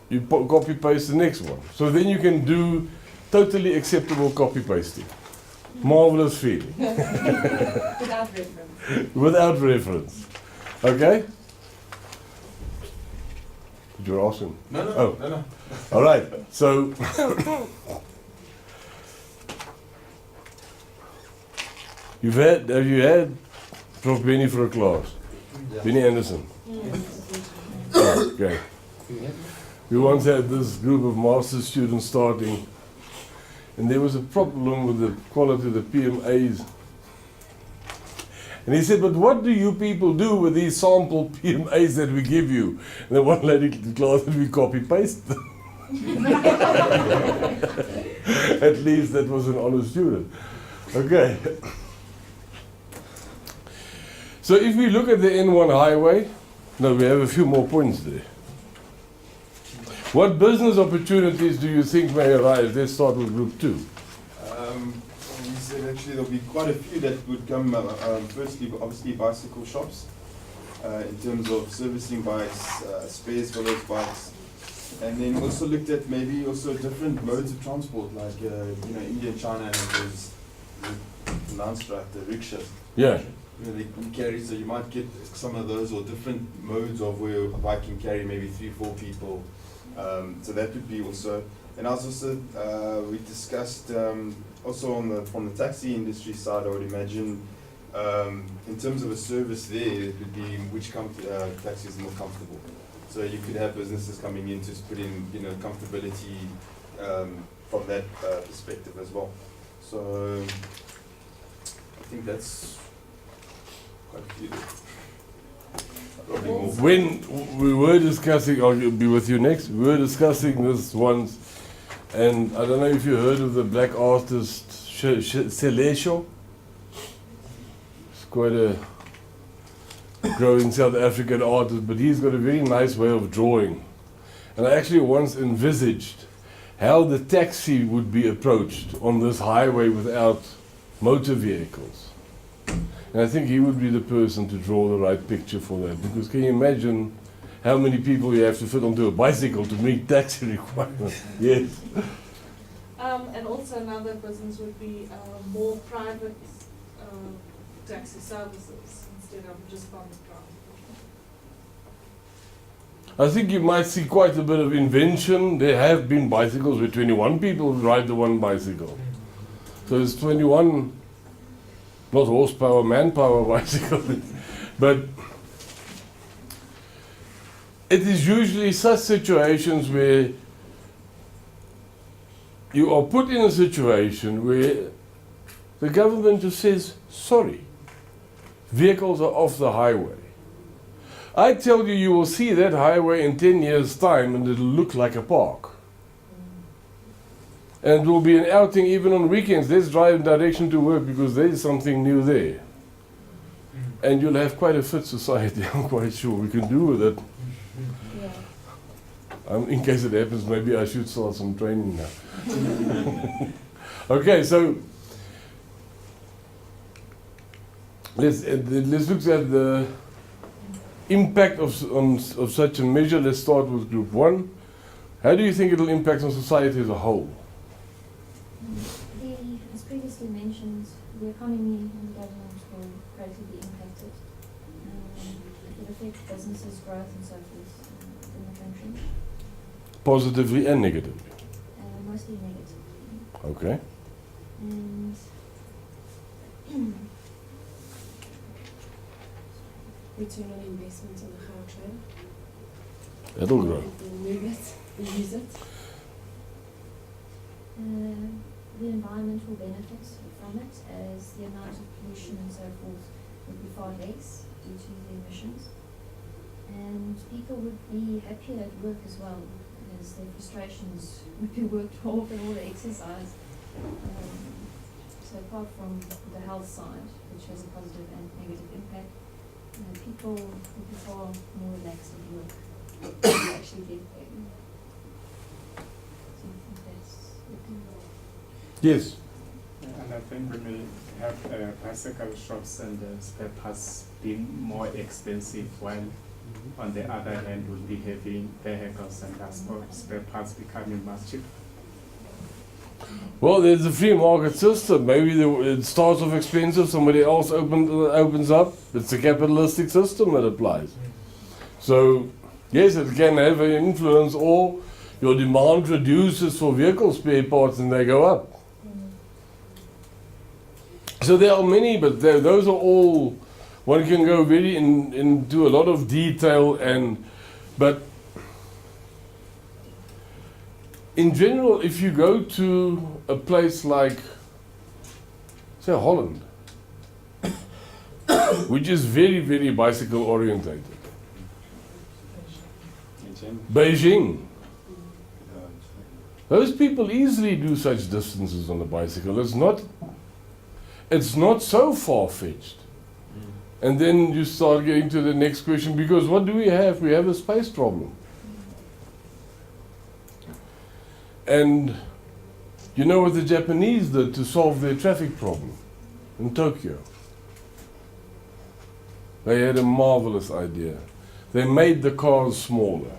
you copy paste the next one. So then you can do totally acceptable copy pasting. Marvelous feeling. Without reference. Without reference. Okay? You were asking? No. All right. So have you had Prof. Benny for a class? Yeah. Benny Anderson. Okay. We once had this group of master's students starting, and there was a problem with the quality of the PMAs. And he said, but what do you people do with these sample PMAs that we give you? And then one lady in the class said, we copy paste them. At least that was an honest student. Okay. So if we look at the N1 highway, now we have a few more points there. What business opportunities do you think may arise? Let's start with group 2. We said actually there'll be quite a few that would come. Firstly, obviously bicycle shops, in terms of servicing bikes, spares for those bikes, and then also looked at maybe also different modes of transport, like India and China have those non-strap, the rickshaws. Yeah. They can carry, so you might get some of those or different modes of where a bike can carry maybe 3-4 people. So that would be also. And also we discussed also from the taxi industry side. I would imagine in terms of a service there, it would be which taxi is more comfortable. So you could have businesses coming in to put in comfortability from that perspective as well. So I think that's quite a few. Probably more. When we were discussing, I'll be with you next, we were discussing this once, and I don't know if you heard of the black artist Celesio. He's quite a growing South African artist, but he's got a very nice way of drawing. And I actually once envisaged how the taxi would be approached on this highway without motor vehicles. And I think he would be the person to draw the right picture for that, because can you imagine how many people you have to fit onto a bicycle to meet taxi requirements? Yes. And also another business would be more private taxi services instead of just public transport. I think you might see quite a bit of invention. There have been bicycles where 21 people ride the one bicycle. So it's 21, not horsepower, manpower bicycle. But it is usually such situations where you are put in a situation where the government just says, sorry, vehicles are off the highway. I tell you, you will see that highway in 10 years' time and it'll look like a park. And it will be an outing even on weekends. Let's drive in direction to work because there is something new there. And you'll have quite a fit society, I'm quite sure. We can do with it. In case it happens, maybe I should start some training now. Okay, so let's look at the impact of such a measure. Let's start with group 1. How do you think it will impact on society as a whole? As previously mentioned, the economy and the government will greatly be impacted. It will affect businesses' growth and so forth in the country. Positively and negatively? Mostly negatively. Okay. And Return on investment on the Gautrain. That'll grow. We'll move it, we'll use it. The environment will benefit from it, as the amount of pollution and so forth would be far less due to the emissions. And people would be happier at work as well, as their frustrations would be worked off and all the exercise. So apart from the health side, which has a positive and negative impact, people would be far more relaxed at work and actually get paid. So I think that's it. Yes. And I think we may have bicycle shops and spare parts being more expensive, while on the other hand we'll be having vehicles and spare parts becoming much cheaper. Well, there's a free market system. Maybe it starts off expensive, somebody else opens up. It's a capitalistic system that applies. So, yes, it can have an influence, or your demand reduces for vehicle spare parts and they go up. So there are many, but those are all, one can go very into a lot of detail, but in general, if you go to a place like, say, Holland, which is very, very bicycle orientated, Beijing, those people easily do such distances on a bicycle. It's not so far-fetched. And then you start getting to the next question, because what do we have? We have a space problem. And you know what the Japanese did to solve their traffic problem in Tokyo? They had a marvelous idea. They made the cars smaller.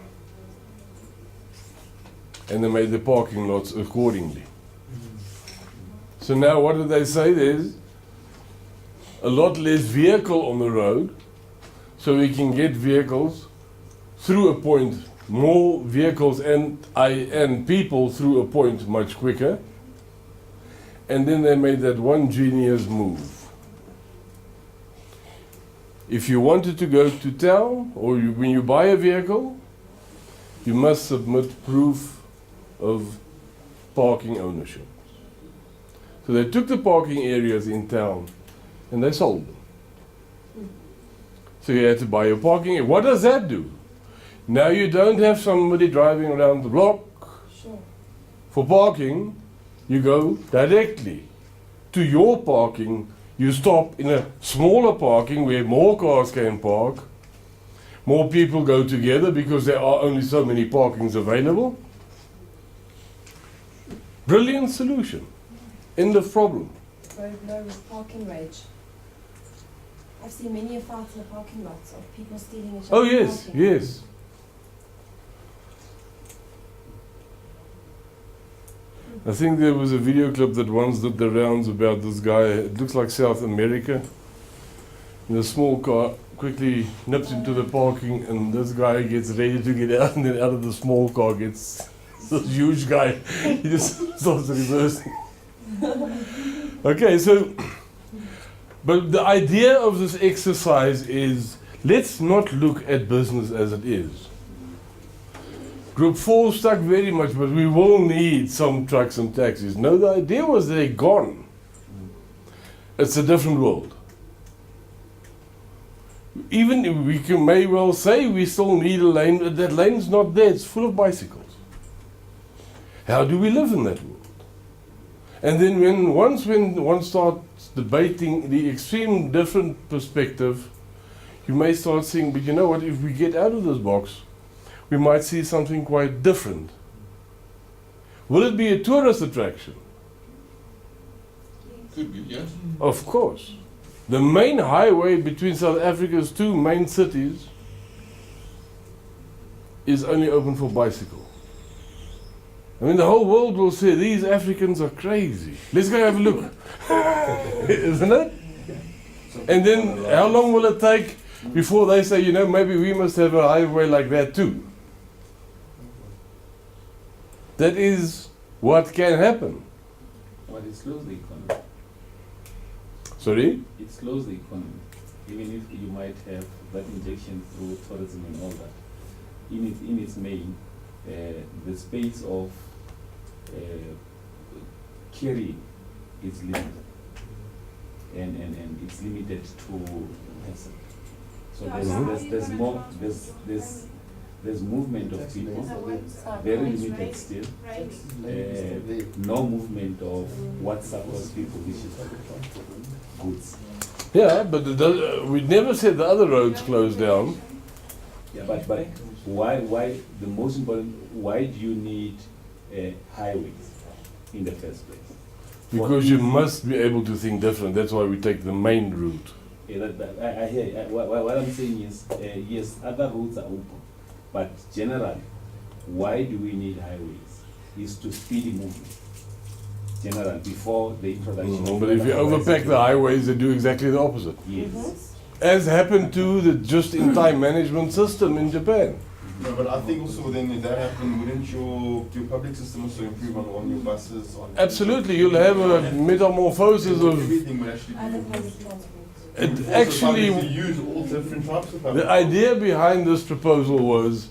And they made the parking lots accordingly. So now what do they say? There's a lot less vehicle on the road, so we can get vehicles through a point, more vehicles and people through a point much quicker. And then they made that one genius move. If you wanted to go to town, or when you buy a vehicle, you must submit proof of parking ownership. So they took the parking areas in town and they sold them. So you had to buy a parking area. What does that do? Now you don't have somebody driving around the block. Sure. For parking, you go directly to your parking. You stop in a smaller parking where more cars can park. More people go together because there are only so many parkings available. Brilliant solution. End of problem. Road low with parking rage. I've seen many fights in the parking lots of people stealing each other's Oh yes, parking. yes. I think there was a video clip that once did the rounds about this guy. It looks like South America. In a small car, quickly nips into the parking, and this guy gets ready to get out, and then out of the small car gets this huge guy. He just starts reversing. Okay, so, but the idea of this exercise is, let's not look at business as it is. Group 4 stuck very much, but we will need some trucks and taxis. No, the idea was they're gone. It's a different world. Even if we may well say we still need a lane, but that lane's not there, it's full of bicycles. How do we live in that world? And then once one starts debating the extreme different perspective, you may start saying, but you know what, if we get out of this box, we might see something quite different. Will it be a tourist attraction? Could be, yes. Of course. The main highway between South Africa's two main cities is only open for bicycle. I mean, the whole world will say, these Africans are crazy. Let's go have a look. Isn't it? And then how long will it take before they say, you know, maybe we must have a highway like that too? That is what can happen. But it slows the economy. Sorry? It slows the economy. Even if you might have that injection through tourism and all that. In its main, the space of carrying is limited. and it's limited to person. So Yeah, there's so how there's are you there's gonna more transport there's movement of people, So very when it's limited raining- still. raining. No movement of what suffers people, which is goods. Yeah, but we never said the other roads closed down. But why the most important? Why do you need highways in the first place? Because you must be able to think different. That's why we take the main route. Yeah, I hear. What I'm saying is, yes, other routes are open, but generally, why do we need highways? Is to speed the movement. Generally, before the introduction. But if you overpack the highways, they do exactly the opposite. Yes. As happened to the just-in-time management system in Japan. No, but I think also then if that happened, wouldn't your public system also improve on your buses? Absolutely, you'll have a metamorphosis of. Everything would actually be. Other public transport. It Also actually, public to use all different types of public the idea behind this proposal was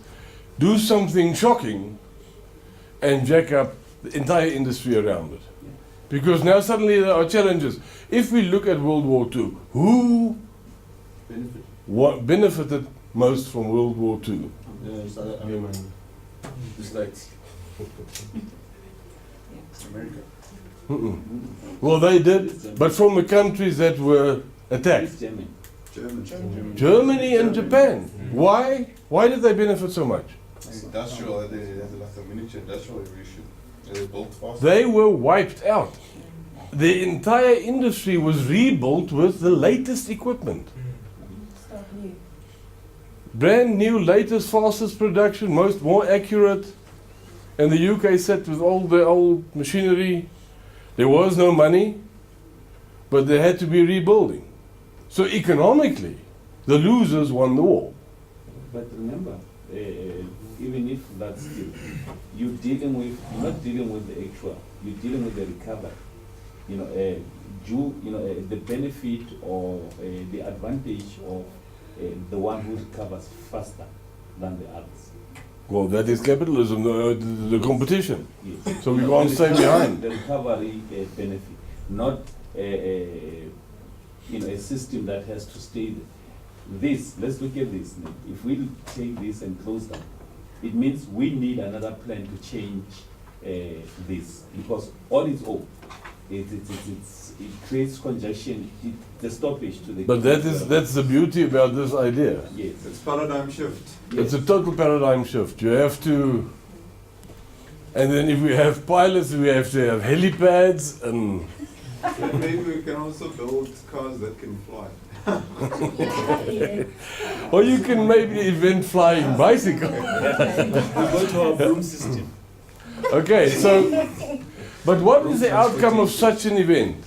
do something shocking and jack up the entire industry around it. Because now suddenly there are challenges. If we look at World War II, who benefited most from World War II? the States. America. Well, they did, but from the countries that were attacked. Germany and Japan. Why? Why did they benefit so much? Industrial, they had like a miniature industrial revolution. They built fast. They were wiped out. The entire industry was rebuilt with the latest equipment. Start new. Brand new, latest, fastest production, more accurate. And the UK sat with all the old machinery. There was no money, but they had to be rebuilding. So economically, the losers won the war. But remember, even if that's still, you're not dealing with the actual, you're dealing with the recovery. The benefit or the advantage of the one who recovers faster than the others. Well, that is capitalism, the competition. Yes. So we can't stay behind. The recovery benefit, not a system that has to stay. Let's look at this. If we take this and close down, it means we need another plan to change this, because on its own, it creates congestion, the stoppage to the. But that's the beauty about this idea. Yes. It's paradigm shift. It's a total paradigm shift. You have to, and then if we have pilots, we have to have helipads and. Maybe we can also build cars that can fly. Or you can maybe invent flying bicycle. We go to our broom system. Okay, so, but what is the outcome of such an event?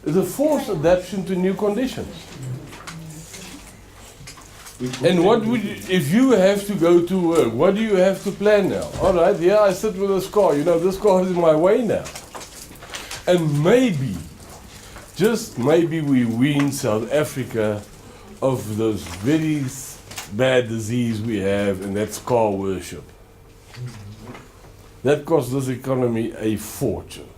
It's a forced adaptation to new conditions. And what would you, if you have to go to work, what do you have to plan now? All right, yeah, I sit with this car. This car is in my way now. And maybe, just maybe we wean South Africa of this very bad disease we have, and that's car worship. That costs this economy a fortune.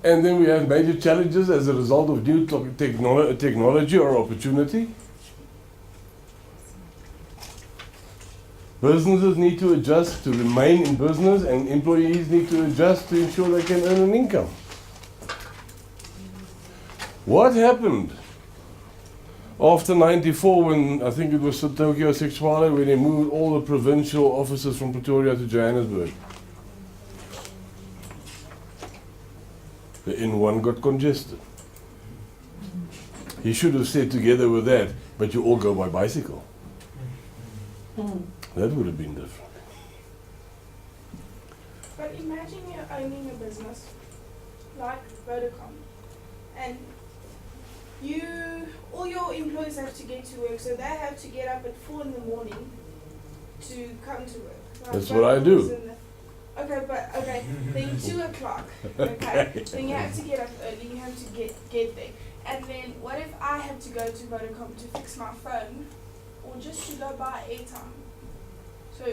And then we have major challenges as a result of new technology or opportunity. Businesses need to adjust to remain in business, and employees need to adjust to ensure they can earn an income. What happened after '94 when, I think it was the Tokyo Sexuale, when they moved all the provincial offices from Pretoria to Johannesburg? The N1 got congested. He should have said together with that, but you all go by bicycle. That would have been different. But imagine you're owning a business like Vodacom, and all your employees have to get to work, so they have to get up at 4 in the morning to come to work. Like That's what I do. Okay, then 2 o'clock. Okay, then you have to get up early. You have to get there. And then what if I have to go to Vodacom to fix my phone, or just to go buy airtime? So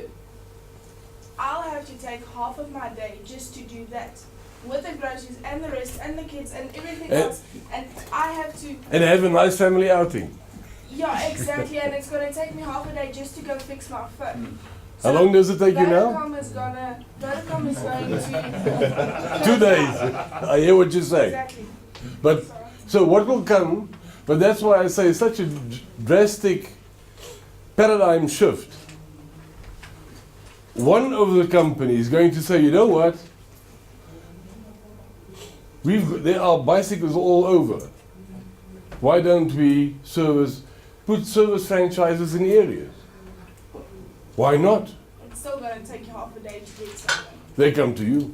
I'll have to take half of my day just to do that. with the groceries and the rest and the kids and everything And- else, and I have to. And have a nice family outing. Yeah, exactly, and it's gonna take me half a day just to go fix my phone. How long does it take you now? Vodacom is going to 2 days. I hear what you say. Exactly. But so what will come? But that's why I say such a drastic paradigm shift. One of the companies is going to say, you know what? There are bicycles all over. Why don't we put service franchises in areas? Why not? It's still gonna take you half a day to get something. They come to you.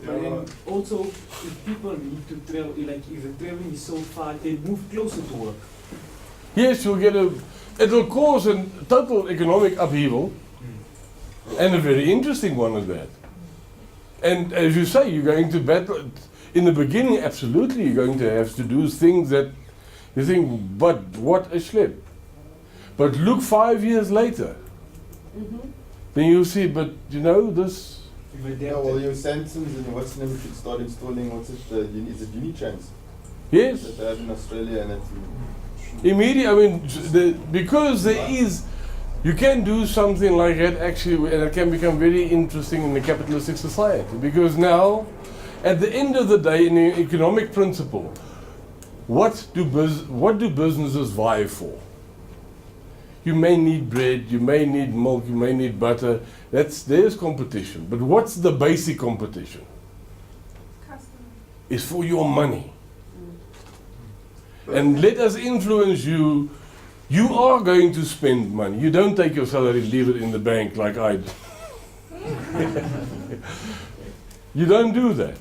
But then also, if people need to travel, like if the traveling is so far, they move closer to work. Yes, it'll cause a total economic upheaval, and a very interesting one at that. And as you say, you're going to battle. In the beginning, absolutely, you're going to have to do things that you think, but what a schlep. But look 5 years later, then you see, but you know, this. Yeah, well, your Samsungs and what's the name should start installing, is it Unitrans? Yes. That they have in Australia and it's Immediately, I mean, because there is, you can do something like that actually, and it can become very interesting in the capitalistic society. Because now, at the end of the day, in the economic principle, what do businesses vie for? You may need bread, you may need milk, you may need butter. There's competition. But what's the basic competition? Customer. It's for your money. And let us influence you. You are going to spend money. You don't take your salary, leave it in the bank like I do. You don't do that.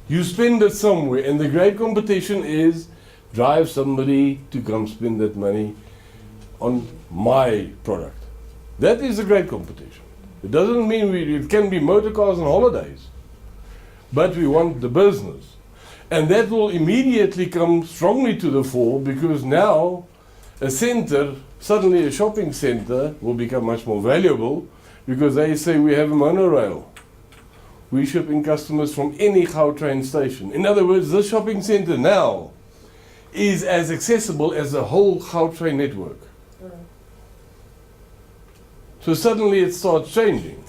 You spend it somewhere, and the great competition is drive somebody to come spend that money on my product. That is a great competition. It doesn't mean it can be motor cars and holidays, but we want the business. And that will immediately come strongly to the fore, because now a center, suddenly a shopping center, will become much more valuable, because they say we have a monorail. We ship in customers from any Gautrain station. In other words, this shopping center now is as accessible as the whole Gautrain network. So suddenly it starts changing.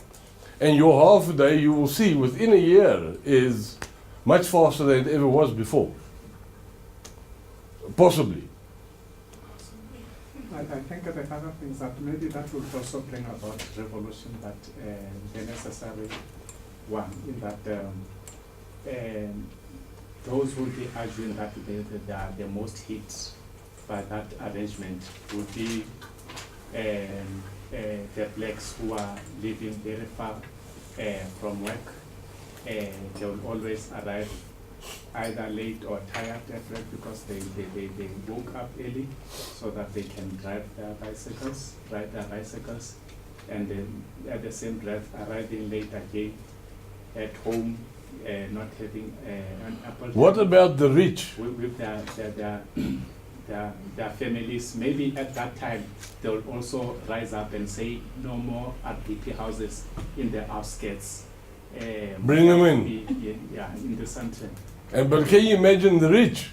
And your half a day, you will see, within a year, is much faster than it ever was before. Possibly. I think that the other things that maybe that will also bring about revolution, that the necessary one, in that those will be arguing that the most hit by that arrangement would be the blacks who are living very far from work. They will always arrive either late or tired at work because they woke up early so that they can ride their bicycles, and then at the same breath arriving late again at home, not having an apple. What about the rich? With their families. Maybe at that time they will also rise up and say no more RPP houses in the outskirts. Bring them in. Yeah, in the center. But can you imagine the rich?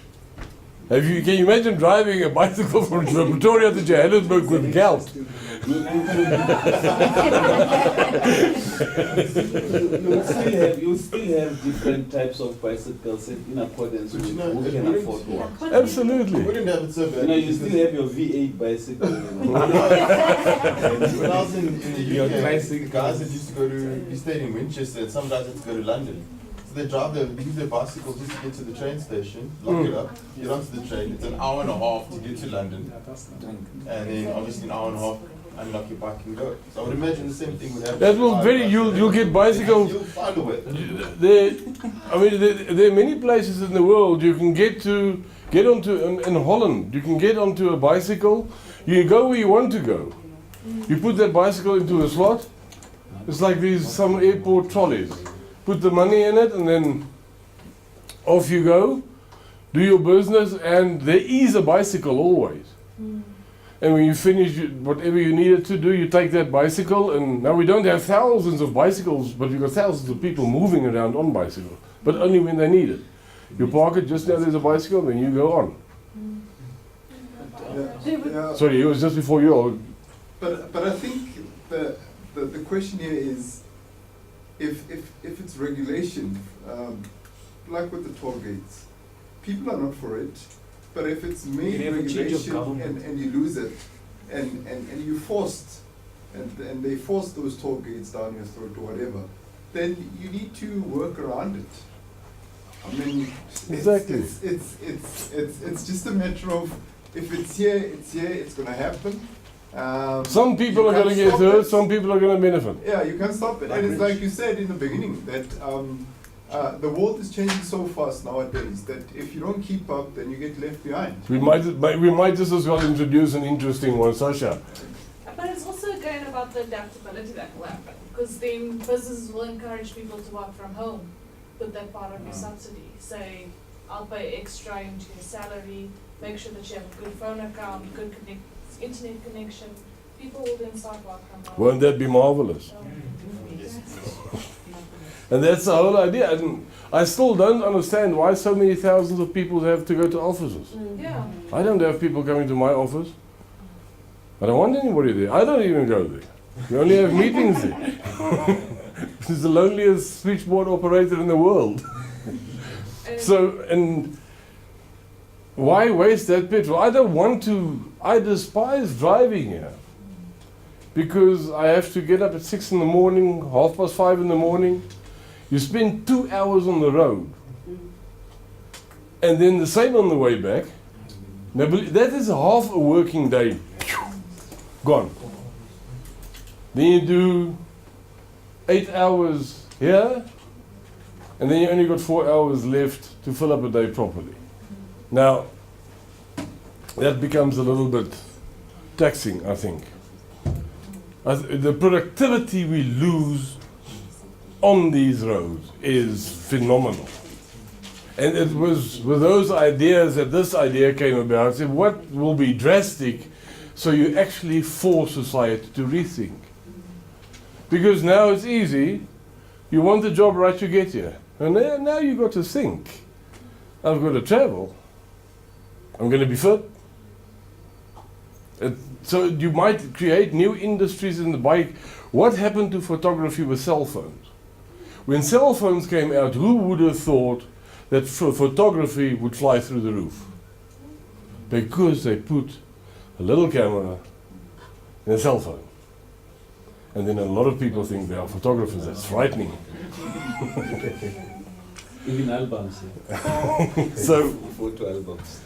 Can you imagine driving a bicycle from Pretoria to Johannesburg with geld? You still have different types of bicycles in accordance with who can afford what. Absolutely. We wouldn't have it so bad. You still have your V8 bicycle. When I was in the Your UK, tricycle. the guys that used to go to, we stayed in Winchester, and some guys had to go to London. So they use their bicycles just to get to the train station, lock it up, get onto the train. It's an hour and a half to get to London. And then obviously an hour and a half, unlock your bike and go. So I would imagine the same thing would happen. That will you'll get bicycles. You'll find a way. There are many places in the world you can get onto. In Holland, you can get onto a bicycle. You go where you want to go. You put that bicycle into a slot. It's like some airport trolleys. Put the money in it, and then off you go. Do your business, and there is a bicycle always. and when you finish whatever you needed to do, you take that bicycle, and now we don't have thousands of bicycles, but we've got thousands of people moving around on bicycles, but only when they need it. You park it just now, there's a bicycle, then you go on. Yeah. Sorry, it was just before you all. But I think the question here is if it's regulation, like with the toll gates, people are not for it. But if it's made You have a change of regulation government. and you lose it, and you forced, and they force those toll gates down your throat or whatever, then you need to work around it. I mean, Exactly. it's just a matter of if it's here, it's going to happen. Some people you are going to can't get stop hurt, it. some people are going to benefit. Yeah, you can't stop it. And it's like you said in the beginning that the world is changing so fast nowadays that if you don't keep up, then you get left behind. We might just as well introduce an interesting one, Sasha. But it's also again about the adaptability that will happen, because then businesses will encourage people to work from home with that part of your subsidy. Say, I'll pay extra into your salary, make sure that you have a good phone account, good internet connection. People will then start work from home. Won't that be marvelous? And that's the whole idea. And I still don't understand why so many thousands of people have to go to offices. Yeah. I don't have people coming to my office. I don't want anybody there. I don't even go there. We only have meetings there. This is the loneliest switchboard operator in the world. So, and why waste that petrol? I don't want to. I despise driving here. Because I have to get up at 6 in the morning, 5:30 in the morning. You spend 2 hours on the road. And then the same on the way back. Now, that is half a working day. Gone. Then you do 8 hours here. And then you only got 4 hours left to fill up a day properly. Now, that becomes a little bit taxing, I think. The productivity we lose on these roads is phenomenal. And it was with those ideas that this idea came about. Said, what will be drastic so you actually force society to rethink? Because now it's easy. You want the job right, you get here. And now you've got to think. I've got to travel. I'm going to be fit. So you might create new industries in the bike. What happened to photography with cell phones? When cell phones came out, who would have thought that photography would fly through the roof? Because they put a little camera in a cell phone. And then a lot of people think they are photographers. That's frightening. Even albums. So, photo albums.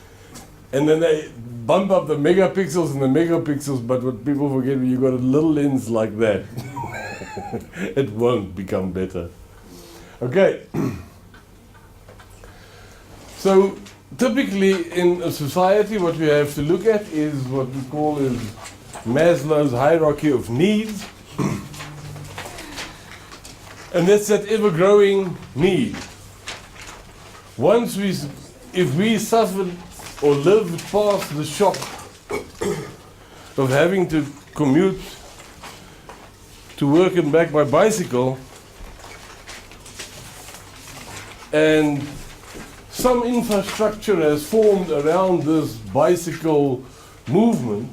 And then they bump up the megapixels and the megapixels, but what people forget, when you've got a little lens like that, it won't become better. Okay. So typically in a society, what we have to look at is what we call is Maslow's hierarchy of needs. And that's that ever-growing need. If we suffer or live past the shock of having to commute to work and back by bicycle, and some infrastructure has formed around this bicycle movement,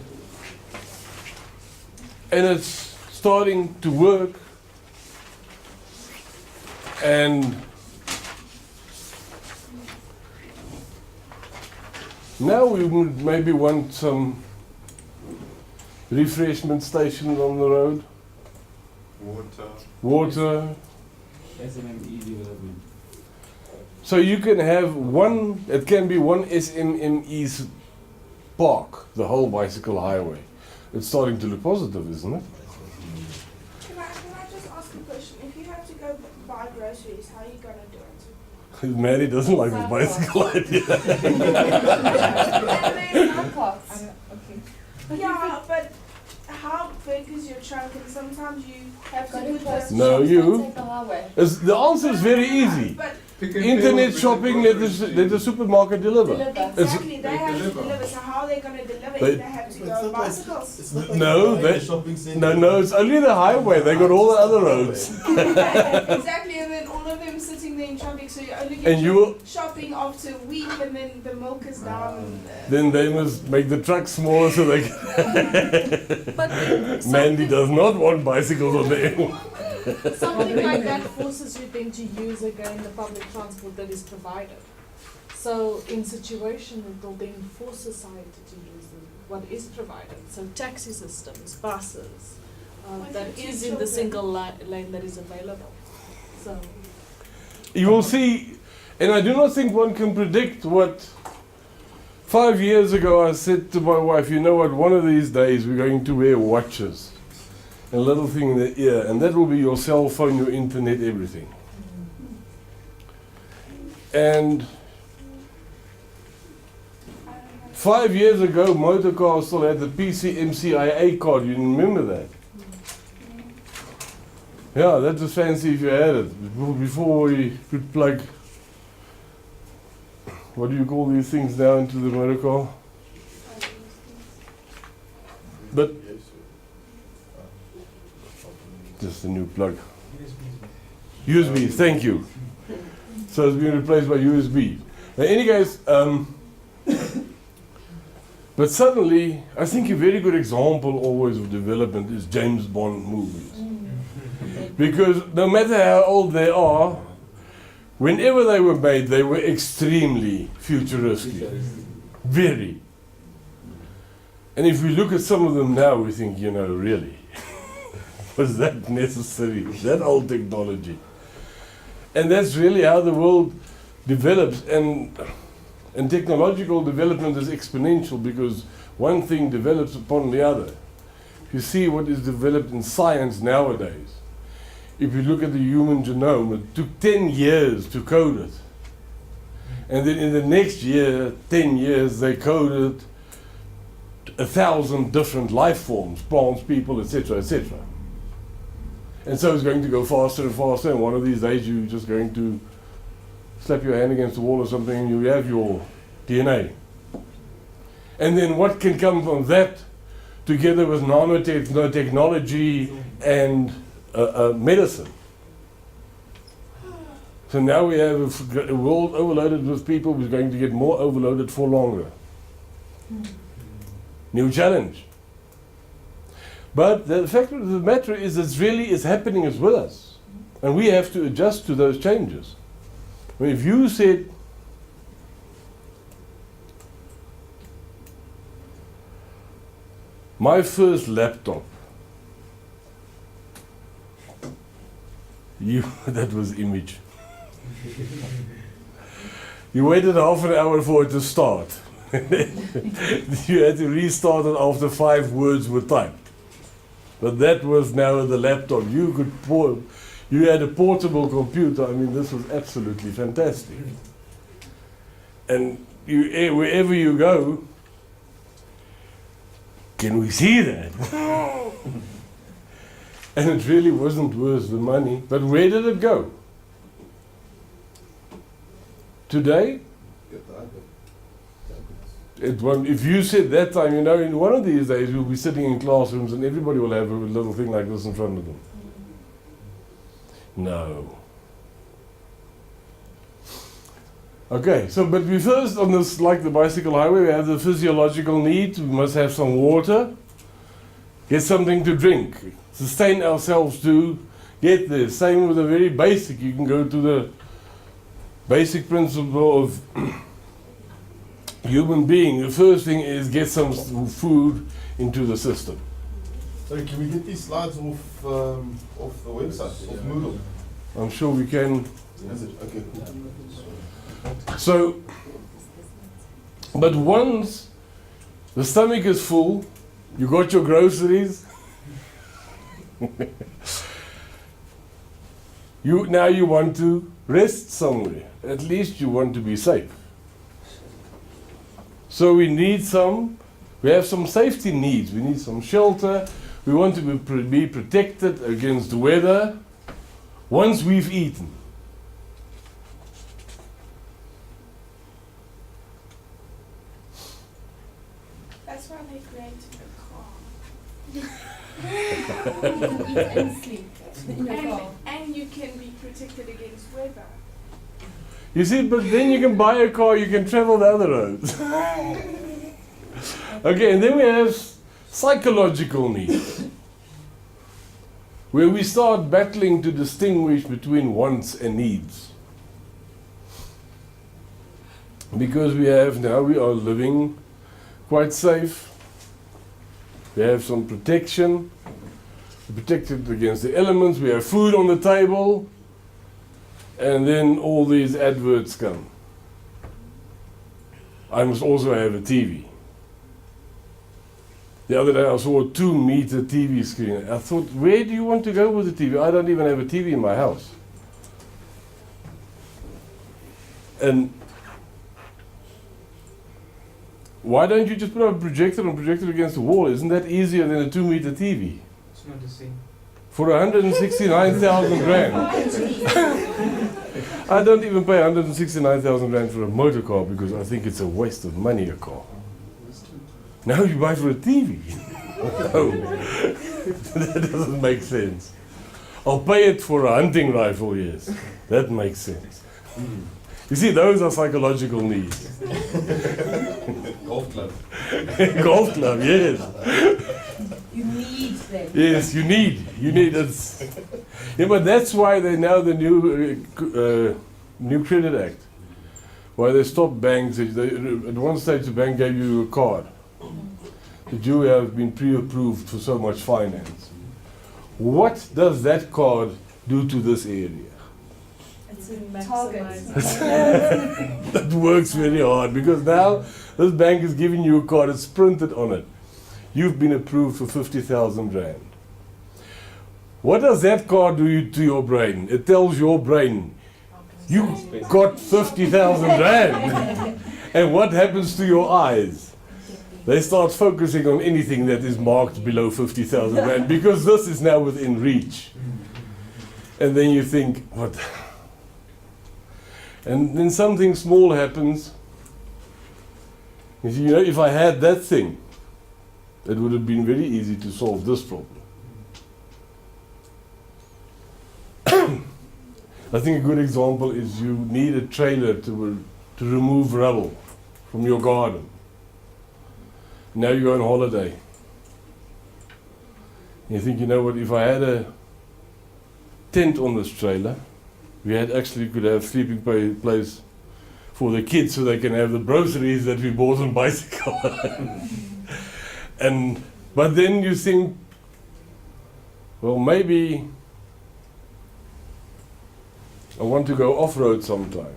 and it's starting to work, and now we would maybe want some refreshment stations on the road. Water. SMME development. So you can have one, it can be one SMME's park, the whole bicycle highway. It's starting to look positive, isn't it? Can I just ask a question? If you have to go buy groceries, how are you going to do it? Mary doesn't like the bicycle idea. Yeah, but how big is your trunk? And sometimes you have to put the... No, the answer is very easy. But Internet shopping, let the supermarket deliver. exactly, they have to deliver. So how are they going to deliver They- if they have to go on bicycles? No, no, it's only the highway. They got all the other roads. Exactly, and then all of them sitting there in traffic. So you only get And your you- shopping after a week, and then the milk is down. And, Then they must make the trucks smaller so they can. But then Mandy does not want bicycles on the air. something like that forces you then to use again the public transport that is provided. So in situation it will then force society to use what is provided. So taxi systems, buses, that is in the single lane that is available. So You will see, and I do not think one can predict what. 5 years ago, I said to my wife, you know what, one of these days we're going to wear watches. A little thing in the ear, and that will be your cell phone, your internet, everything. And 5 years ago, motor cars still had the PCMCIA card. You remember that? Yeah, that was fancy if you had it. Before we could plug, what do you call these things now into the motor car? But just a new plug. USB, thank you. So it's been replaced by USB. In any case, but suddenly, I think a very good example always of development is James Bond movies. Because no matter how old they are, whenever they were made, they were extremely futuristic. Very. And if we look at some of them now, we think, you know, really, was that necessary? That old technology? And that's really how the world develops. And technological development is exponential because one thing develops upon the other. If you see what is developed in science nowadays, if you look at the human genome, it took 10 years to code it. And then in the next year, 10 years, they coded 1,000 different life forms, plants, people, etc., etc. And so it's going to go faster and faster, and one of these days you're just going to slap your hand against the wall or something and you have your DNA. And then what can come from that, together with nanotechnology and medicine. So now we have a world overloaded with people who's going to get more overloaded for longer. New challenge. But the fact of the matter is it really is happening as with us. And we have to adjust to those changes. I mean, if you said, my first laptop, that was image. You waited half an hour for it to start. You had to restart it after 5 words were typed. But that was now the laptop. You had a portable computer. I mean, this was absolutely fantastic. And wherever you go, can we see that? And it really wasn't worth the money. But where did it go? Today, if you said that time, you know, in one of these days we'll be sitting in classrooms and everybody will have a little thing like this in front of them. No. Okay, so but we first on this, like the bicycle highway, we have the physiological need. We must have some water, get something to drink, sustain ourselves to get there. Same with the very basic. You can go to the basic principle of human being. The first thing is get some food into the system. Sorry, can we get these slides off the website, off Moodle? I'm sure we can. Is it? Okay, cool. So, but once the stomach is full, you got your groceries, now you want to rest somewhere. At least you want to be safe. So we have some safety needs. We need some shelter. We want to be protected against the weather once we've eaten. Eat and sleep in your car. And you can be protected against weather. You see, but then you can buy a car, you can travel the other roads. Okay, and then we have psychological needs, where we start battling to distinguish between wants and needs. Because we are living quite safe. We have some protection. We're protected against the elements. We have food on the table. And then all these adverts come. I must also have a TV. The other day I saw a 2-meter TV screen. I thought, where do you want to go with the TV? I don't even have a TV in my house. And why don't you just put up a projector and project it against the wall? Isn't that easier than a 2-meter TV? It's not the same. For 169,000 rand. I don't even pay 169,000 rand for a motor car because I think it's a waste of money, a car. Now you buy for a TV. No, that doesn't make sense. I'll pay it for a hunting rifle, yes. That makes sense. You see, those are psychological needs. Golf club. Golf club, yes. You need them. Yes, you need it. Yeah, but that's why they now the new Credit Act. Why they stopped banks. At one stage, the bank gave you a card that you have been pre-approved for so much finance. What does that card do to this area? It's a maximize. That works very hard because now this bank is giving you a card. It's printed on it. You've been approved for 50,000 rand. What does that card do to your brain? It tells your brain, you got 50,000 rand. And what happens to your eyes? They start focusing on anything that is marked below 50,000 rand because this is now within reach. And then you think, what? And then something small happens. You know, if I had that thing, it would have been very easy to solve this problem. I think a good example is you need a trailer to remove rubble from your garden. Now you go on holiday. You think, you know what, if I had a tent on this trailer, we could have sleeping place for the kids so they can have the groceries that we bought on bicycle. But then you think, well, maybe I want to go off-road sometime.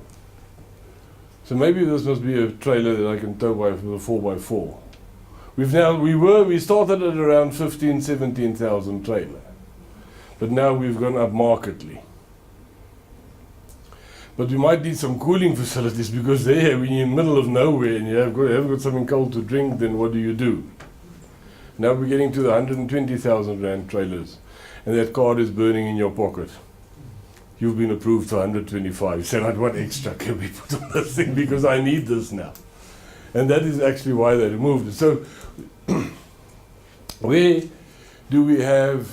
So maybe this must be a trailer that I can tow with a 4x4. We started at around 17,000 trailer. But now we've gone up markedly. But we might need some cooling facilities because there, when you're in the middle of nowhere and you haven't got something cold to drink, then what do? Now we're getting to the 120,000 rand trailers, and that card is burning in your pocket. You've been approved for 125. You say, what extra can we put on this thing because I need this now? And that is actually why they removed it. So where do we have?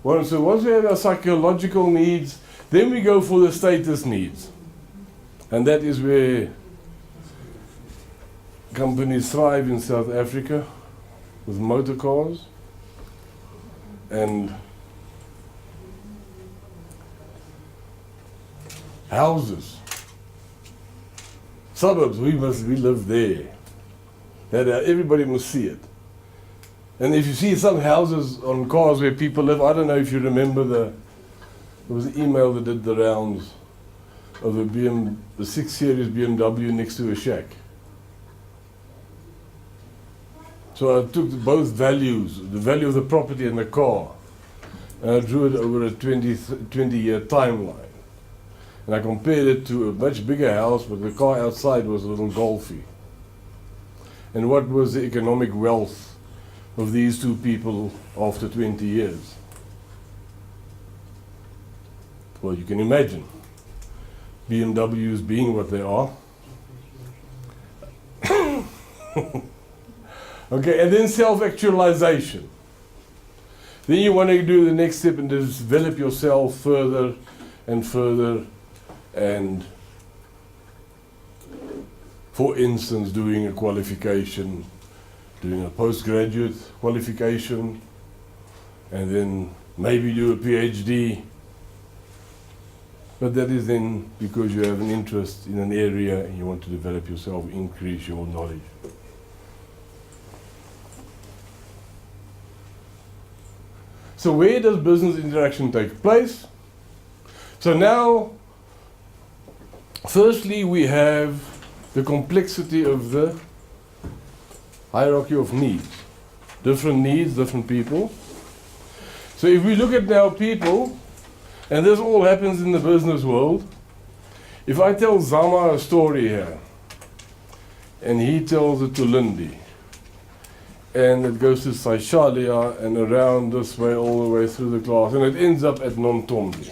So once we have our psychological needs, then we go for the status needs. And that is where companies thrive in South Africa with motor cars and houses. Suburbs, we live there. Everybody must see it. And if you see some houses on cars where people live, I don't know if you remember there was an email that did the rounds of the 6 Series BMW next to a shack. So I took both values, the value of the property and the car, and I drew it over a 20-year timeline. And I compared it to a much bigger house, but the car outside was a little golfy. And what was the economic wealth of these two people after 20 years? Well, you can imagine BMWs being what they are. Okay, and then self-actualization. Then you want to do the next step and develop yourself further and further, and for instance, doing a qualification, doing a postgraduate qualification, and then maybe do a PhD. But that is then because you have an interest in an area and you want to develop yourself, increase your knowledge. So where does business interaction take place? So now, firstly, we have the complexity of the hierarchy of needs. Different needs, different people. So if we look at now people, and this all happens in the business world, if I tell Zama a story here, and he tells it to Lindy, and it goes to Saishalia and around this way all the way through the class, and it ends up at Nontombi.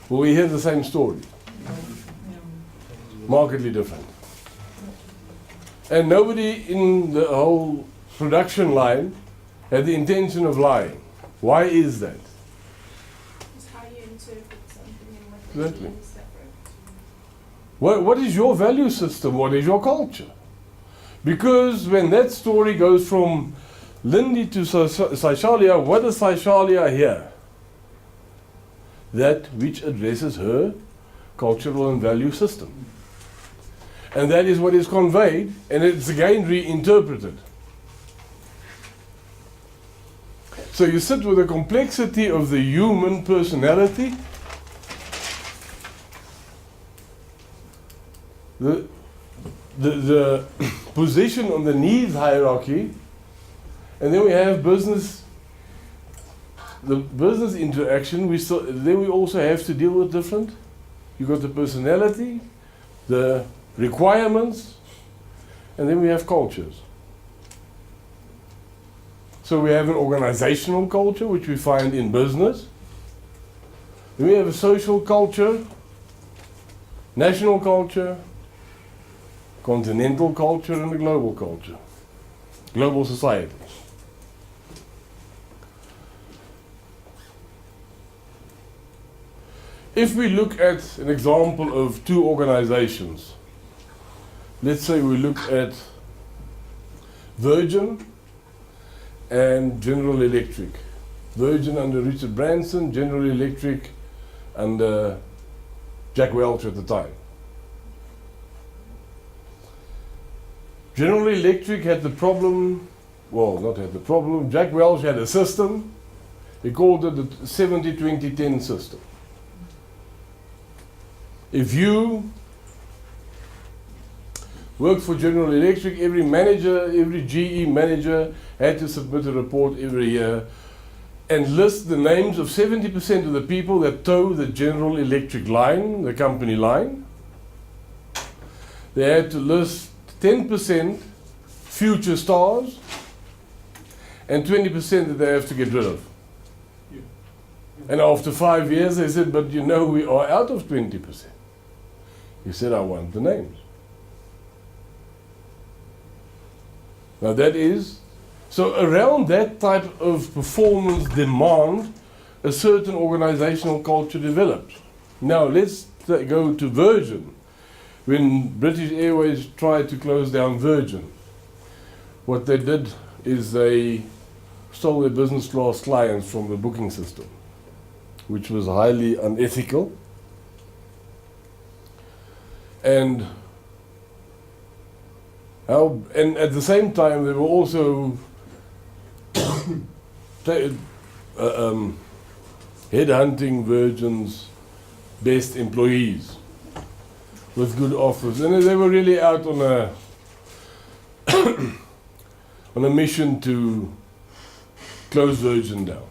Will we hear the same story? Markedly different. And nobody in the whole production line had the intention of lying. Why is that? It's how you interpret something and what Exactly. they mean is separate. What is your value system? What is your culture? Because when that story goes from Lindy to Saishalia, what does Saishalia hear? That which addresses her cultural and value system. And that is what is conveyed, and it's again reinterpreted. So you sit with the complexity of the human personality, the position on the needs hierarchy, and then we have business, the business interaction. Then we also have to deal with different. You got the personality, the requirements, and then we have cultures. So we have an organizational culture, which we find in business. Then we have a social culture, national culture, continental culture, and a global culture, global society. If we look at an example of two organizations, let's say we look at Virgin and General Electric. Virgin under Richard Branson, General Electric under Jack Welch at the time. General Electric had the problem, well, not had the problem, Jack Welch had a system, he called it the 70-20-10 system. If you worked for General Electric, every manager, every GE manager had to submit a report every year and list the names of 70% of the people that tow the General Electric line, the company line. They had to list 10% future stars and 20% that they have to get rid of. And after 5 years they said, but you know we are out of 20%. He said, I want the names. Now that is, so around that type of performance demand, a certain organizational culture developed. Now let's go to Virgin. When British Airways tried to close down Virgin, what they did is they stole their business class clients from the booking system, which was highly unethical. And at the same time, they were also headhunting Virgin's best employees with good offers, and they were really out on a on a mission to close Virgin down.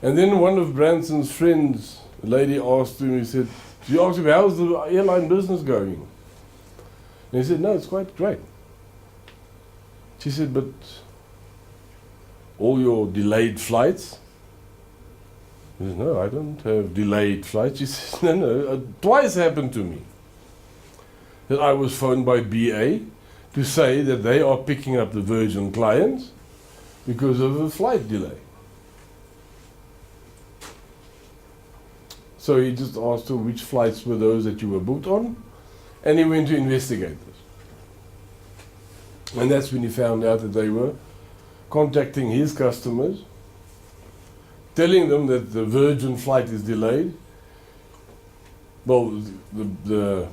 And then one of Branson's friends, a lady, asked him, she asked him, how's the airline business going? And he said, no, it's quite great. She said, but all your delayed flights? He said, no, I don't have delayed flights. She said, no, twice happened to me that I was phoned by BA to say that they are picking up the Virgin clients because of a flight delay. So he just asked her which flights were those that you were booked on, and he went to investigate this. And that's when he found out that they were contacting his customers, telling them that the Virgin flight is delayed. Well, the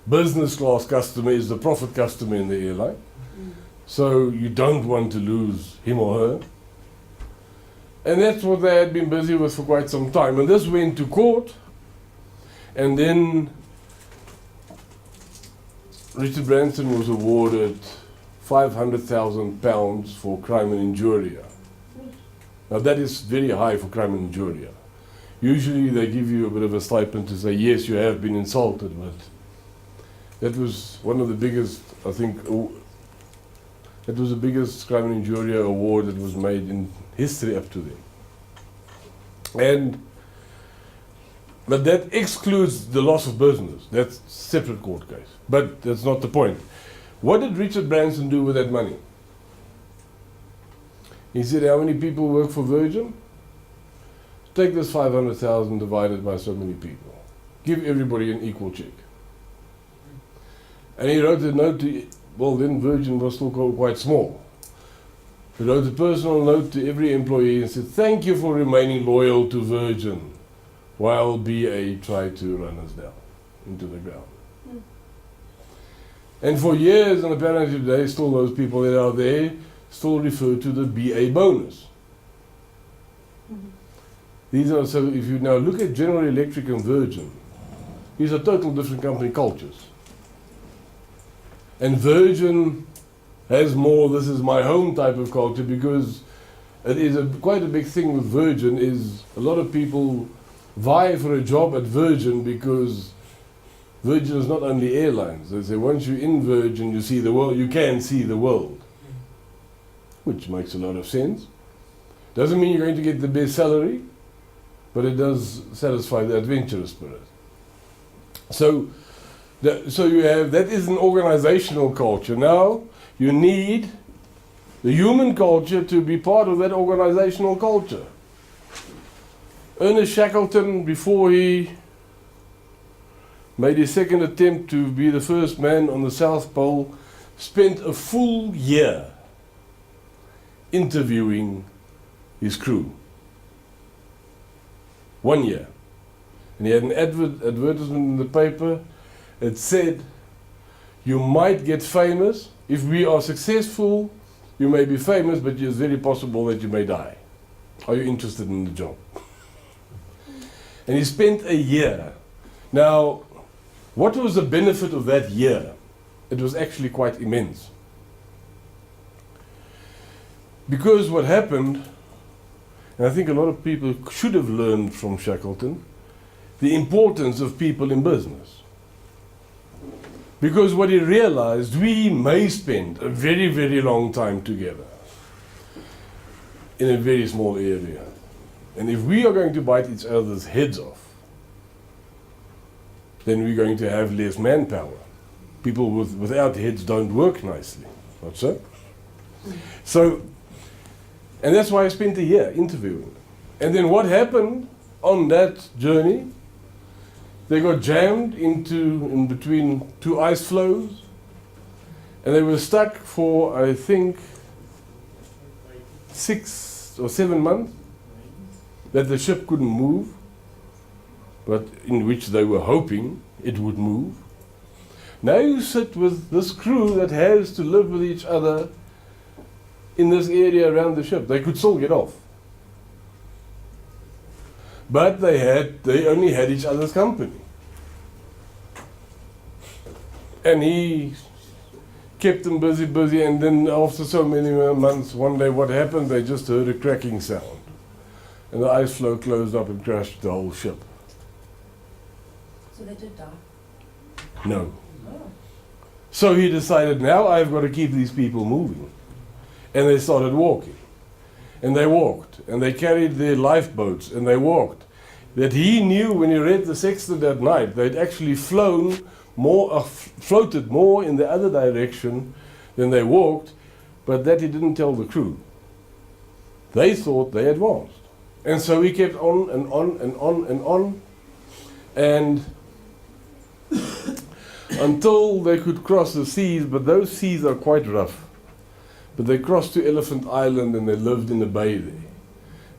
business class customer is the profit customer in the airline. So you don't want to lose him or her. And that's what they had been busy with for quite some time. And this went to court, and then Richard Branson was awarded £500,000 for crime and injuria. Now that is very high for crime and injuria. Usually they give you a bit of a stipend to say, yes, you have been insulted, but that was one of the biggest, I think, that was the biggest crime and injuria award that was made in history up to then. But that excludes the loss of business. That's a separate court case. But that's not the point. What did Richard Branson do with that money? He said, how many people work for Virgin? Take this 500,000 divided by so many people. Give everybody an equal check. And he wrote a note to, well, then Virgin was still quite small. He wrote a personal note to every employee and said, thank you for remaining loyal to Virgin while BA tried to run us down into the ground. And for years, and apparently today, still those people that are there still refer to the BA bonus. These are, so if you now look at General Electric and Virgin, these are total different company cultures. And Virgin has more, this is my home type of culture, because it is quite a big thing with Virgin is a lot of people vie for a job at Virgin because Virgin is not only airlines. They say once you're in Virgin, you see the world, you can see the world. Which makes a lot of sense. Doesn't mean you're going to get the best salary, but it does satisfy the adventurous spirit. So you have, that is an organizational culture. Now, you need the human culture to be part of that organizational culture. Ernest Shackleton, before he made his second attempt to be the first man on the South Pole, spent a full year interviewing his crew. 1 year. And he had an advertisement in the paper that said, you might get famous. If we are successful, you may be famous, but it's very possible that you may die. Are you interested in the job? And he spent a year. Now, what was the benefit of that year? It was actually quite immense. Because what happened, and I think a lot of people should have learned from Shackleton, the importance of people in business. Because what he realized, we may spend a very, very long time together in a very small area. And if we are going to bite each other's heads off, then we're going to have less manpower. People without heads don't work nicely, not so? So, and that's why I spent a year interviewing. And then what happened on that journey? They got jammed in between two ice floes, and they were stuck for, I think, 6 or 7 months that the ship couldn't move, but in which they were hoping it would move. Now you sit with this crew that has to live with each other in this area around the ship. They could still get off. But they only had each other's company. And he kept them busy, and then after so many months, one day what happened, they just heard a cracking sound. And the ice floe closed up and crashed the whole ship. So they did die? No. Oh. So he decided, now I've got to keep these people moving. And they started walking. And they walked. And they carried their lifeboats, and they walked. That he knew when he read the sextant that night, they'd actually floated more in the other direction than they walked, but that he didn't tell the crew. They thought they advanced. And so he kept on and on and on and on, and until they could cross the seas, but those seas are quite rough. But they crossed to Elephant Island and they lived in the bay there.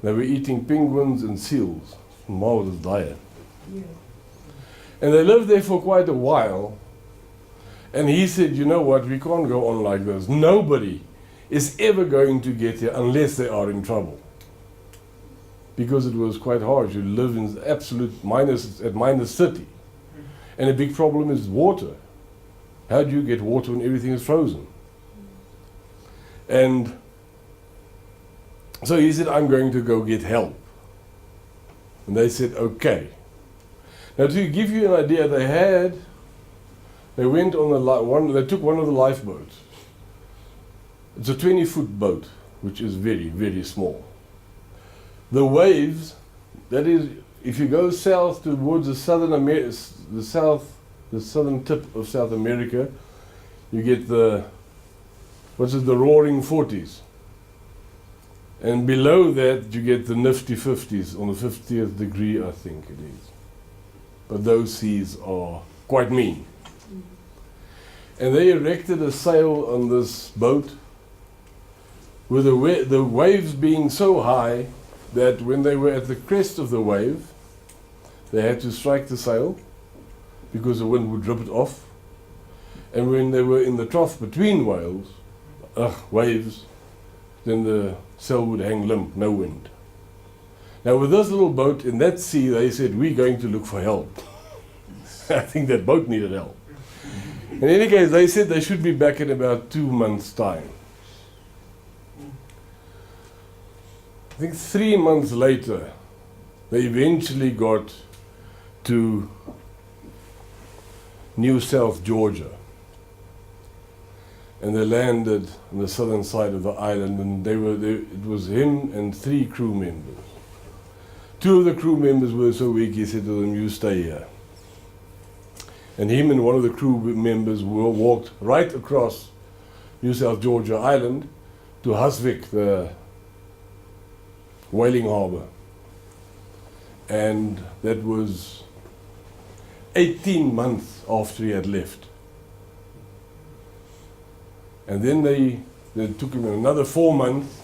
They were eating penguins and seals. Marvelous diet. Yeah. And they lived there for quite a while. And he said, you know what, we can't go on like this. Nobody is ever going to get here unless they are in trouble. Because it was quite hard. You live in absolute minus, at minus 30. And a big problem is water. How do you get water when everything is frozen? And so he said, I'm going to go get help. And they said, okay. Now to give you an idea, they went on they took one of the lifeboats. It's a 20-foot boat, which is very, very small. The waves, that is, if you go south towards the southern tip of South America, you get the roaring 40s. And below that, you get the nifty 50s, on the 50th degree, I think it is. But those seas are quite mean. And they erected a sail on this boat with the waves being so high that when they were at the crest of the wave, they had to strike the sail because the wind would rip it off. And when they were in the trough between waves, then the sail would hang limp, no wind. Now with this little boat in that sea, they said, we're going to look for help. I think that boat needed help. In any case, they said they should be back in about 2 months' time. I think 3 months later, they eventually got to New South Georgia. And they landed on the southern side of the island, and it was him and 3 crew members. 2 of the crew members were so weak, he said to them, you stay here. And him and one of the crew members walked right across New South Georgia Island to Husvik, the whaling harbour. And that was 18 months after he had left. And then they took him another 4 months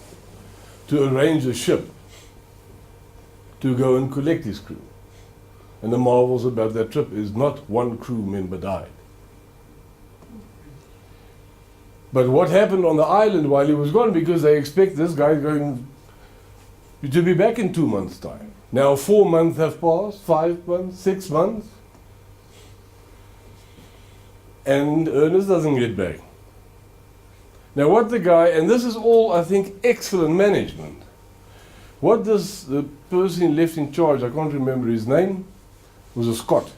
to arrange a ship to go and collect his crew. And the marvels about that trip is not one crew member died. But what happened on the island while he was gone, because they expect this guy going to be back in 2 months' time. Now 4 months have passed, 5 months, 6 months, and Ernest doesn't get back. Now what the guy, and this is all, I think, excellent management. What does the person left in charge, I can't remember his name, was a Scot.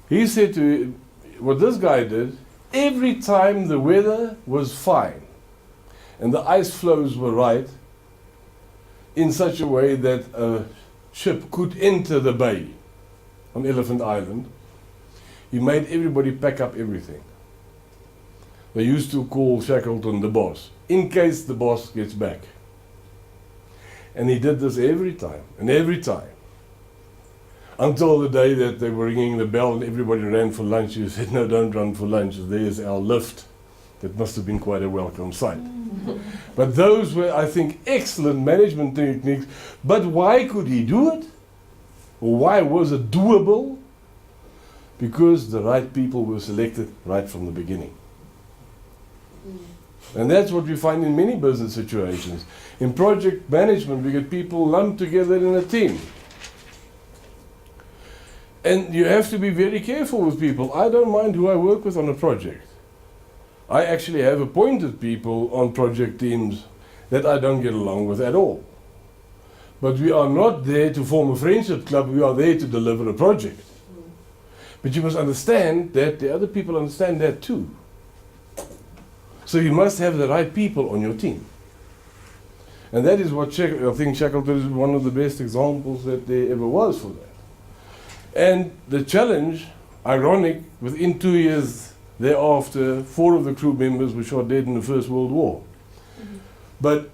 He said to what this guy did, every time the weather was fine and the ice flows were right, in such a way that a ship could enter the bay on Elephant Island, he made everybody pack up everything. They used to call Shackleton the boss, in case the boss gets back. And he did this every time, and every time. Until the day that they were ringing the bell and everybody ran for lunch. He said, no, don't run for lunch, there's our lift. That must have been quite a welcome sight. But those were, I think, excellent management techniques. But why could he do it? Or why was it doable? Because the right people were selected right from the beginning. And that's what we find in many business situations. In project management, we get people lumped together in a team. And you have to be very careful with people. I don't mind who I work with on a project. I actually have appointed people on project teams that I don't get along with at all. But we are not there to form a friendship club, we are there to deliver a project. But you must understand that the other people understand that too. So you must have the right people on your team. And that is what I think Shackleton is one of the best examples that there ever was for that. And the challenge, ironic, within 2 years thereafter, 4 of the crew members were shot dead in the First World War. But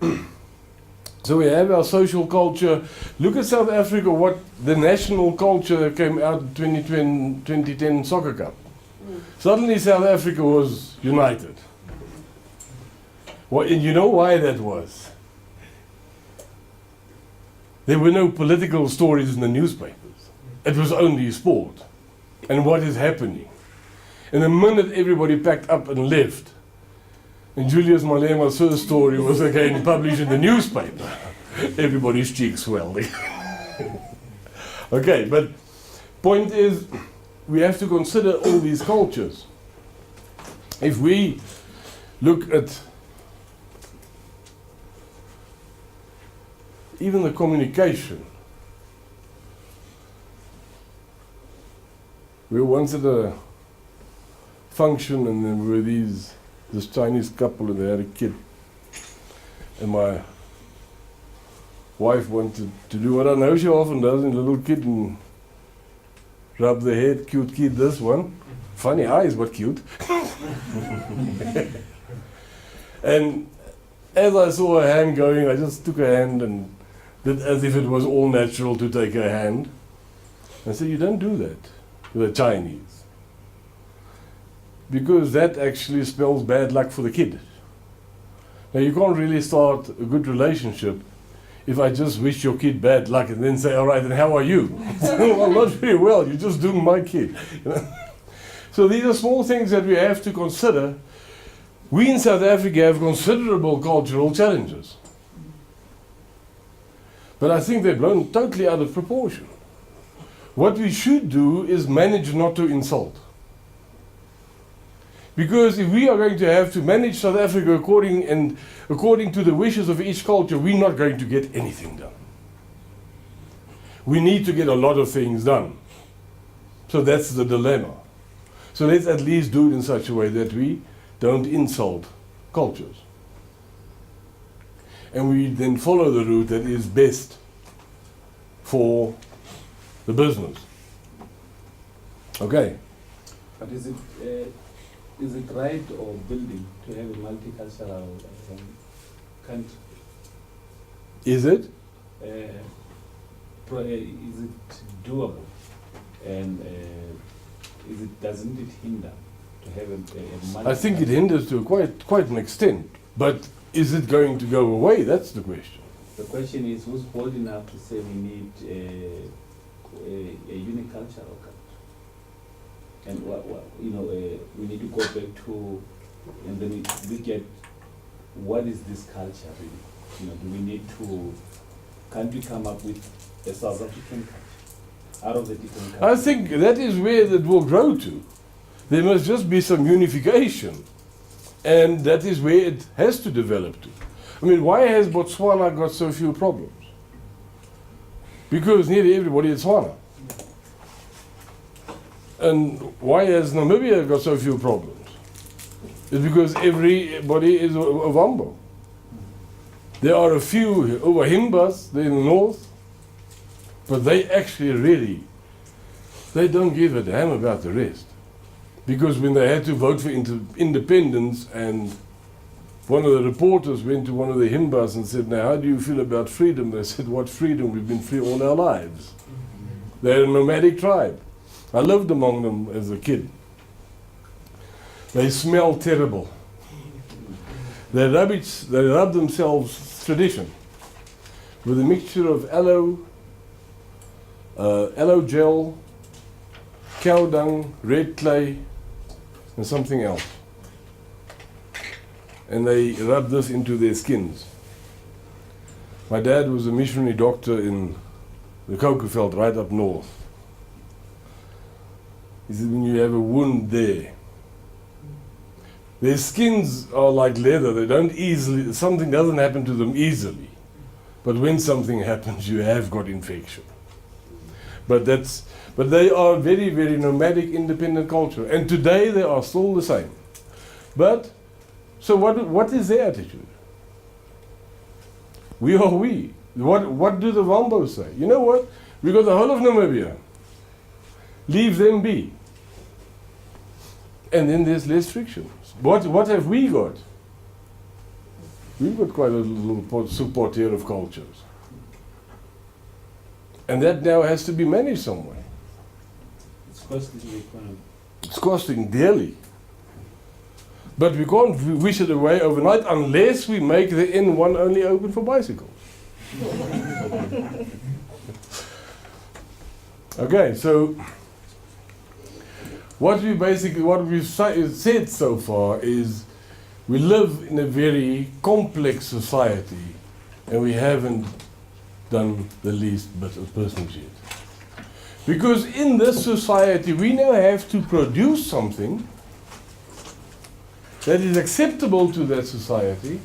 So we have our social culture. Look at South Africa, what the national culture came out in 2010 Soccer Cup. Suddenly South Africa was united. Well, and you know why that was? There were no political stories in the newspapers. It was only sport and what is happening. And the minute everybody packed up and left, and Julius Malema's first story was again published in the newspaper, everybody's cheeks swelled. Okay, but point is, we have to consider all these cultures. If we look at even the communication, we were once at a function and there were this Chinese couple and they had a kid. And my wife wanted to do what I know she often does in a little kid and rub the head, cute kid, this one. Funny eyes, but cute. And as I saw her hand going, I just took her hand and did as if it was all natural to take her hand. I said, you don't do that to the Chinese. Because that actually spells bad luck for the kid. Now you can't really start a good relationship if I just wish your kid bad luck and then say, all right, and how are you? Well, not very well, you're just doing my kid. You know? So these are small things that we have to consider. We in South Africa have considerable cultural challenges. But I think they're blown totally out of proportion. What we should do is manage not to insult. Because if we are going to have to manage South Africa according to the wishes of each culture, we're not going to get anything done. We need to get a lot of things done. So that's the dilemma. So let's at least do it in such a way that we don't insult cultures. And we then follow the route that is best for the business. Okay. But is it right or building to have a multicultural country? Is it? Is it doable? And doesn't it hinder to have a multicultural? I think it hinders to quite an extent. But is it going to go away? That's the question. The question is, who's bold enough to say we need a unicultural country? And we need to go back to, and then we get, what is this culture really? Do we need to, can't we come up with a South African culture out of the different countries? I think that is where it will grow to. There must just be some unification. And that is where it has to develop to. I mean, why has Botswana got so few problems? Because nearly everybody is Tswana. And why has Namibia got so few problems? It's because everybody is a Wambo. There are a few Himbas, they're in the north, but they actually really, they don't give a damn about the rest. Because when they had to vote for independence and one of the reporters went to one of the Himbas and said, now how do you feel about freedom? They said, what freedom? We've been free all our lives. They're a nomadic tribe. I lived among them as a kid. They smell terrible. They rub themselves tradition with a mixture of aloe gel, cow dung, red clay, and something else. And they rub this into their skins. My dad was a missionary doctor in the Kokerveld right up north. He said, when you have a wound there, their skins are like leather. They don't easily, something doesn't happen to them easily. But when something happens, you have got infection. But they are very, very nomadic, independent culture. And today they are still the same. But, so what is their attitude? We are we. What do the Wambos say? You know what? We got the whole of Namibia. Leave them be. And then there's less friction. What have we got? We've got quite a little support here of cultures. And that now has to be managed somewhere. It's costing the economy. It's costing dearly. But we can't wish it away overnight unless we make the N1 only open for bicycles. Okay, so what we've said so far is we live in a very complex society and we haven't done the least bit of business yet. Because in this society we now have to produce something that is acceptable to that society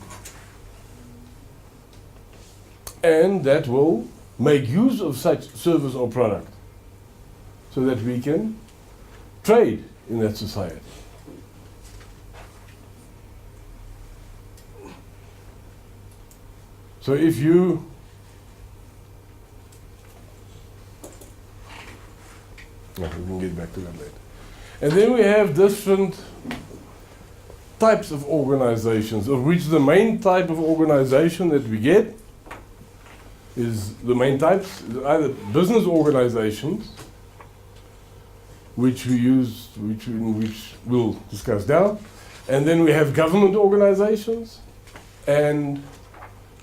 and that will make use of such service or product so that we can trade in that society. So if you we can get back to that later. And then we have different types of organizations, of which the main type of organization that we get is the main types, either business organizations, which we use, which we'll discuss now, and then we have government organizations and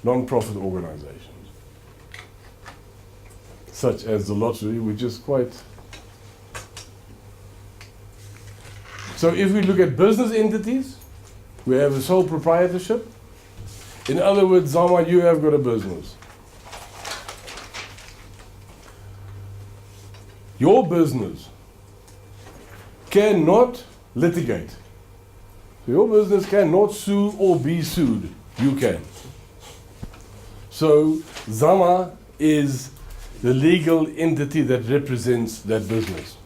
non-profit organizations, such as the lottery, which is quite. So if we look at business entities, we have a sole proprietorship. In other words, Zama, you have got a business. Your business cannot litigate. So your business cannot sue or be sued. You can. So Zama is the legal entity that represents that business.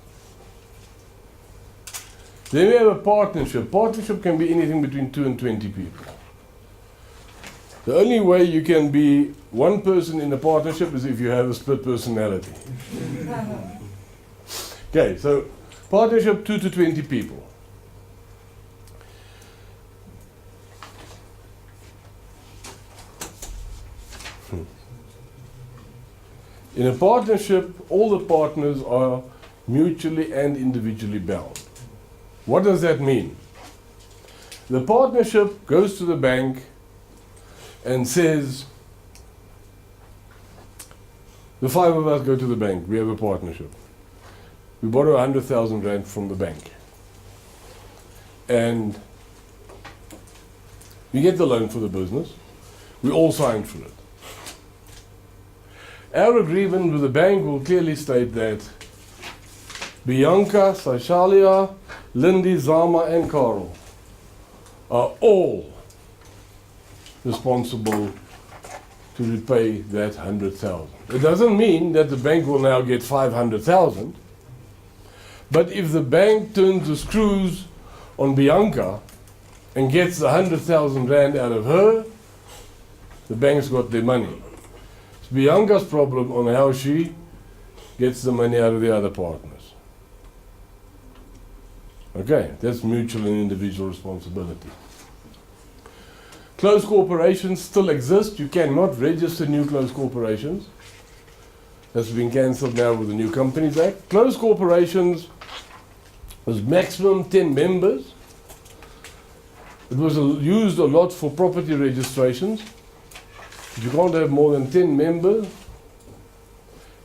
Then we have a partnership. Partnership can be anything between 2 and 20 people. The only way you can be one person in a partnership is if you have a split personality. Okay, so partnership 2 to 20 people. In a partnership, all the partners are mutually and individually bound. What does that mean? The partnership goes to the bank and says, the 5 of us go to the bank, we have a partnership. We borrow 100,000 rand from the bank. And we get the loan for the business. We all sign for it. Our agreement with the bank will clearly state that Bianca, Sashalia, Lindy, Zama and Carl are all responsible to repay that 100,000. It doesn't mean that the bank will now get 500,000, but if the bank turns the screws on Bianca and gets 100,000 rand out of her, the bank's got their money. It's Bianca's problem on how she gets the money out of the other partners. Okay, that's mutual and individual responsibility. Closed corporations still exist. You cannot register new closed corporations. That's been cancelled now with the New Companies Act. Closed corporations was maximum 10 members. It was used a lot for property registrations. You can't have more than 10 members.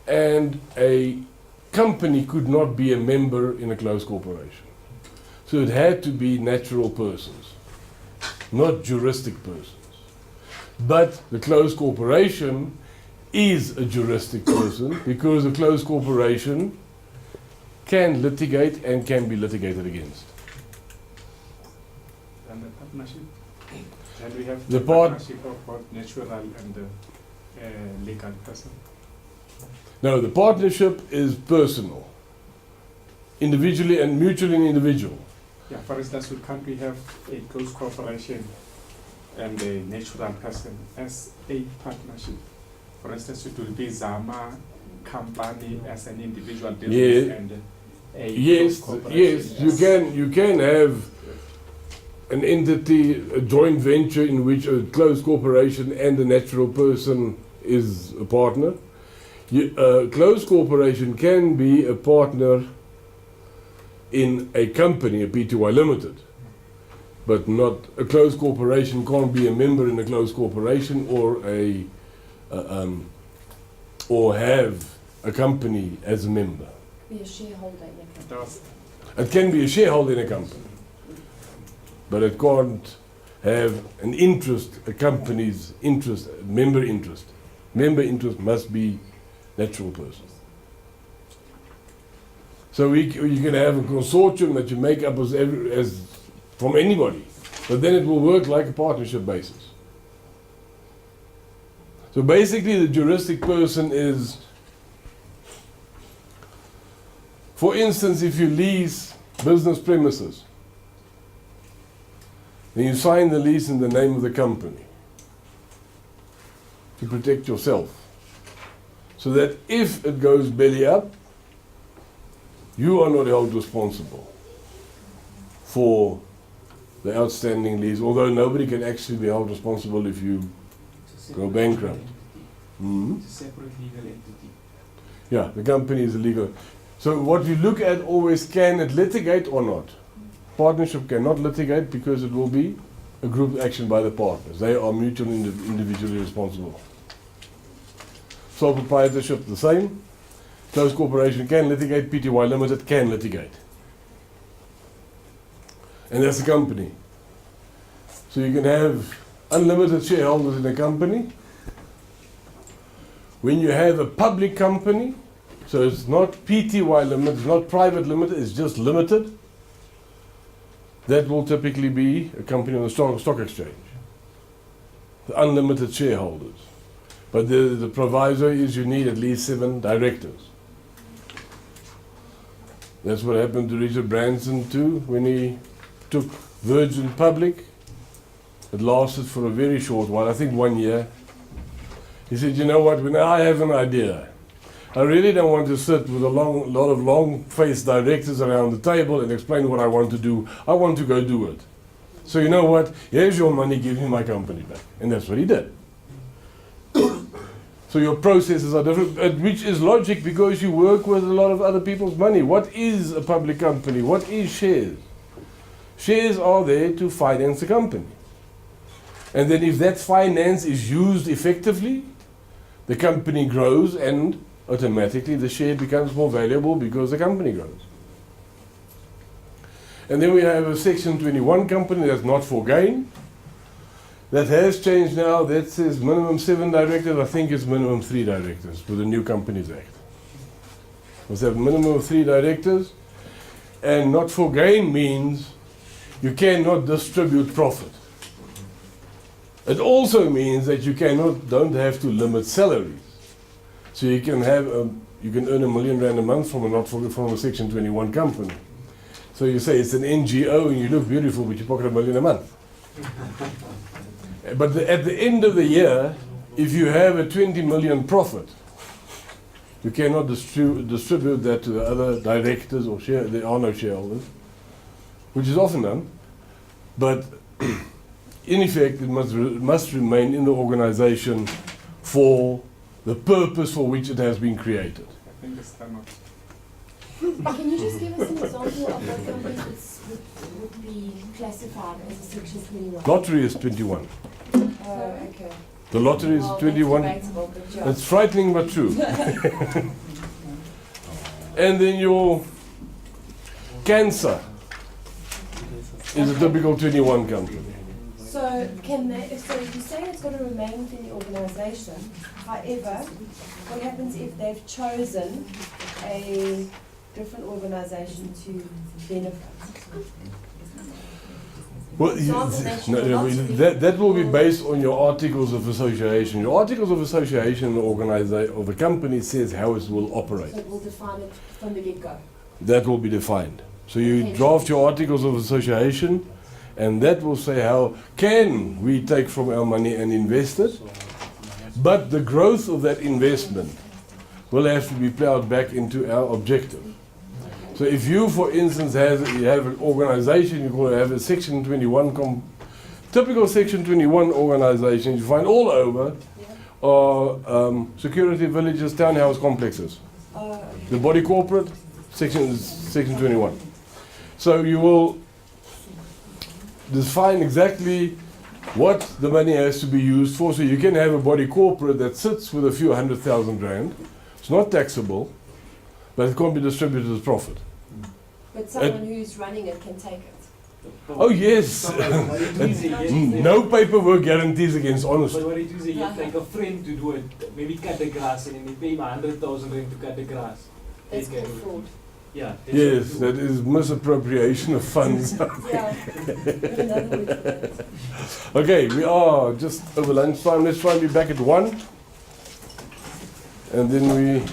And a company could not be a member in a closed corporation. So it had to be natural persons, not juristic persons. But the closed corporation is a juristic person because a closed corporation can litigate and can be litigated against. And the partnership? And we have The the part- partnership of both natural and legal person. No, the partnership is personal, individually and mutually and individual. Yeah, for instance, can't we have a close corporation and a natural person as a partnership? For instance, it will be Zama company as an individual business Yeah. and a Yes, close corporation. yes, you can have an entity, a joint venture in which a closed corporation and a natural person is a partner. A closed corporation can be a partner in a company, a Pty Limited, but not a closed corporation can't be a member in a closed corporation or or have a company as a member. Be a shareholder in a company. It can be a shareholder in a company, but it can't have an interest, a company's interest, member interest. Member interest must be natural persons. So you can have a consortium that you make up as from anybody, but then it will work like a partnership basis. So basically the juristic person is, for instance, if you lease business premises, then you sign the lease in the name of the company to protect yourself. So that if it goes belly up, you are not held responsible for the outstanding lease, although nobody can actually be held responsible if you go bankrupt. It's a separate legal entity. Yeah, the company is illegal. So what we look at always, can it litigate or not? Partnership cannot litigate because it will be a group action by the partners. They are mutually individually responsible. Sole proprietorship the same. Closed corporation can litigate, Pty Limited can litigate. And that's a company. So you can have unlimited shareholders in a company. When you have a public company, so it's not Pty Limited, it's not private limited, it's just limited, that will typically be a company on the stock exchange. The unlimited shareholders. But the proviso is you need at least 7 directors. That's what happened to Richard Branson too when he took Virgin public. It lasted for a very short while, I think 1 year. He said, you know what, when I have an idea, I really don't want to sit with a lot of long-faced directors around the table and explain what I want to do. I want to go do it. So you know what, here's your money, give me my company back. And that's what he did. So your processes are different, which is logic because you work with a lot of other people's money. What is a public company? What is shares? Shares are there to finance the company. And then if that finance is used effectively, the company grows and automatically the share becomes more valuable because the company grows. And then we have a Section 21 company that's not for gain. That has changed now. That says minimum 7 directors. I think it's minimum 3 directors with the new Companies Act. Must have a minimum of 3 directors. And not for gain means you cannot distribute profit. It also means that you don't have to limit salaries. So you can earn R1 million a month from a Section 21 company. So you say it's an NGO and you look beautiful, but you pocket R1 million a month. But at the end of the year, if you have a 20 million profit, you cannot distribute that to the other directors or there are no shareholders, which is often done. But in effect, it must remain in the organization for the purpose for which it has been created. I think it's done. Can you just give us an example of what companies would be classified as a Section 21? Lottery is 21. Okay. The lottery is 21. It's frightening but true. And then your cancer is a typical 21 company. So can they? So you say it's got to remain within the organisation. However, what happens if they've chosen a different organisation to benefit? Well, that will be based on your articles of association. Your articles of association of a company says how it will operate. So it will define it from the get-go. That will be defined. So you draft your articles of association, and that will say how can we take from our money and invest it, but the growth of that investment will have to be plowed back into our objective. So if you, for instance, you have an organization, you call it, have a Section 21, typical Section 21 organizations you find all over are security villages, townhouse complexes. The body corporate, Section 21. So you will define exactly what the money has to be used for. So you can have a body corporate that sits with a few 100,000 rand. It's not taxable, but it can't be distributed as profit. But someone who's running it can take it. Oh yes, no paperwork guarantees against honesty. But what it is, you have like a friend to do it, maybe cut the grass, and then you pay him 100,000 rand to cut the grass. That's They called can- fraud. Yeah. Yes, that is misappropriation of funds. Yeah. Got another word for that. Okay, we are just over lunchtime. Let's try and be back at 1. And then we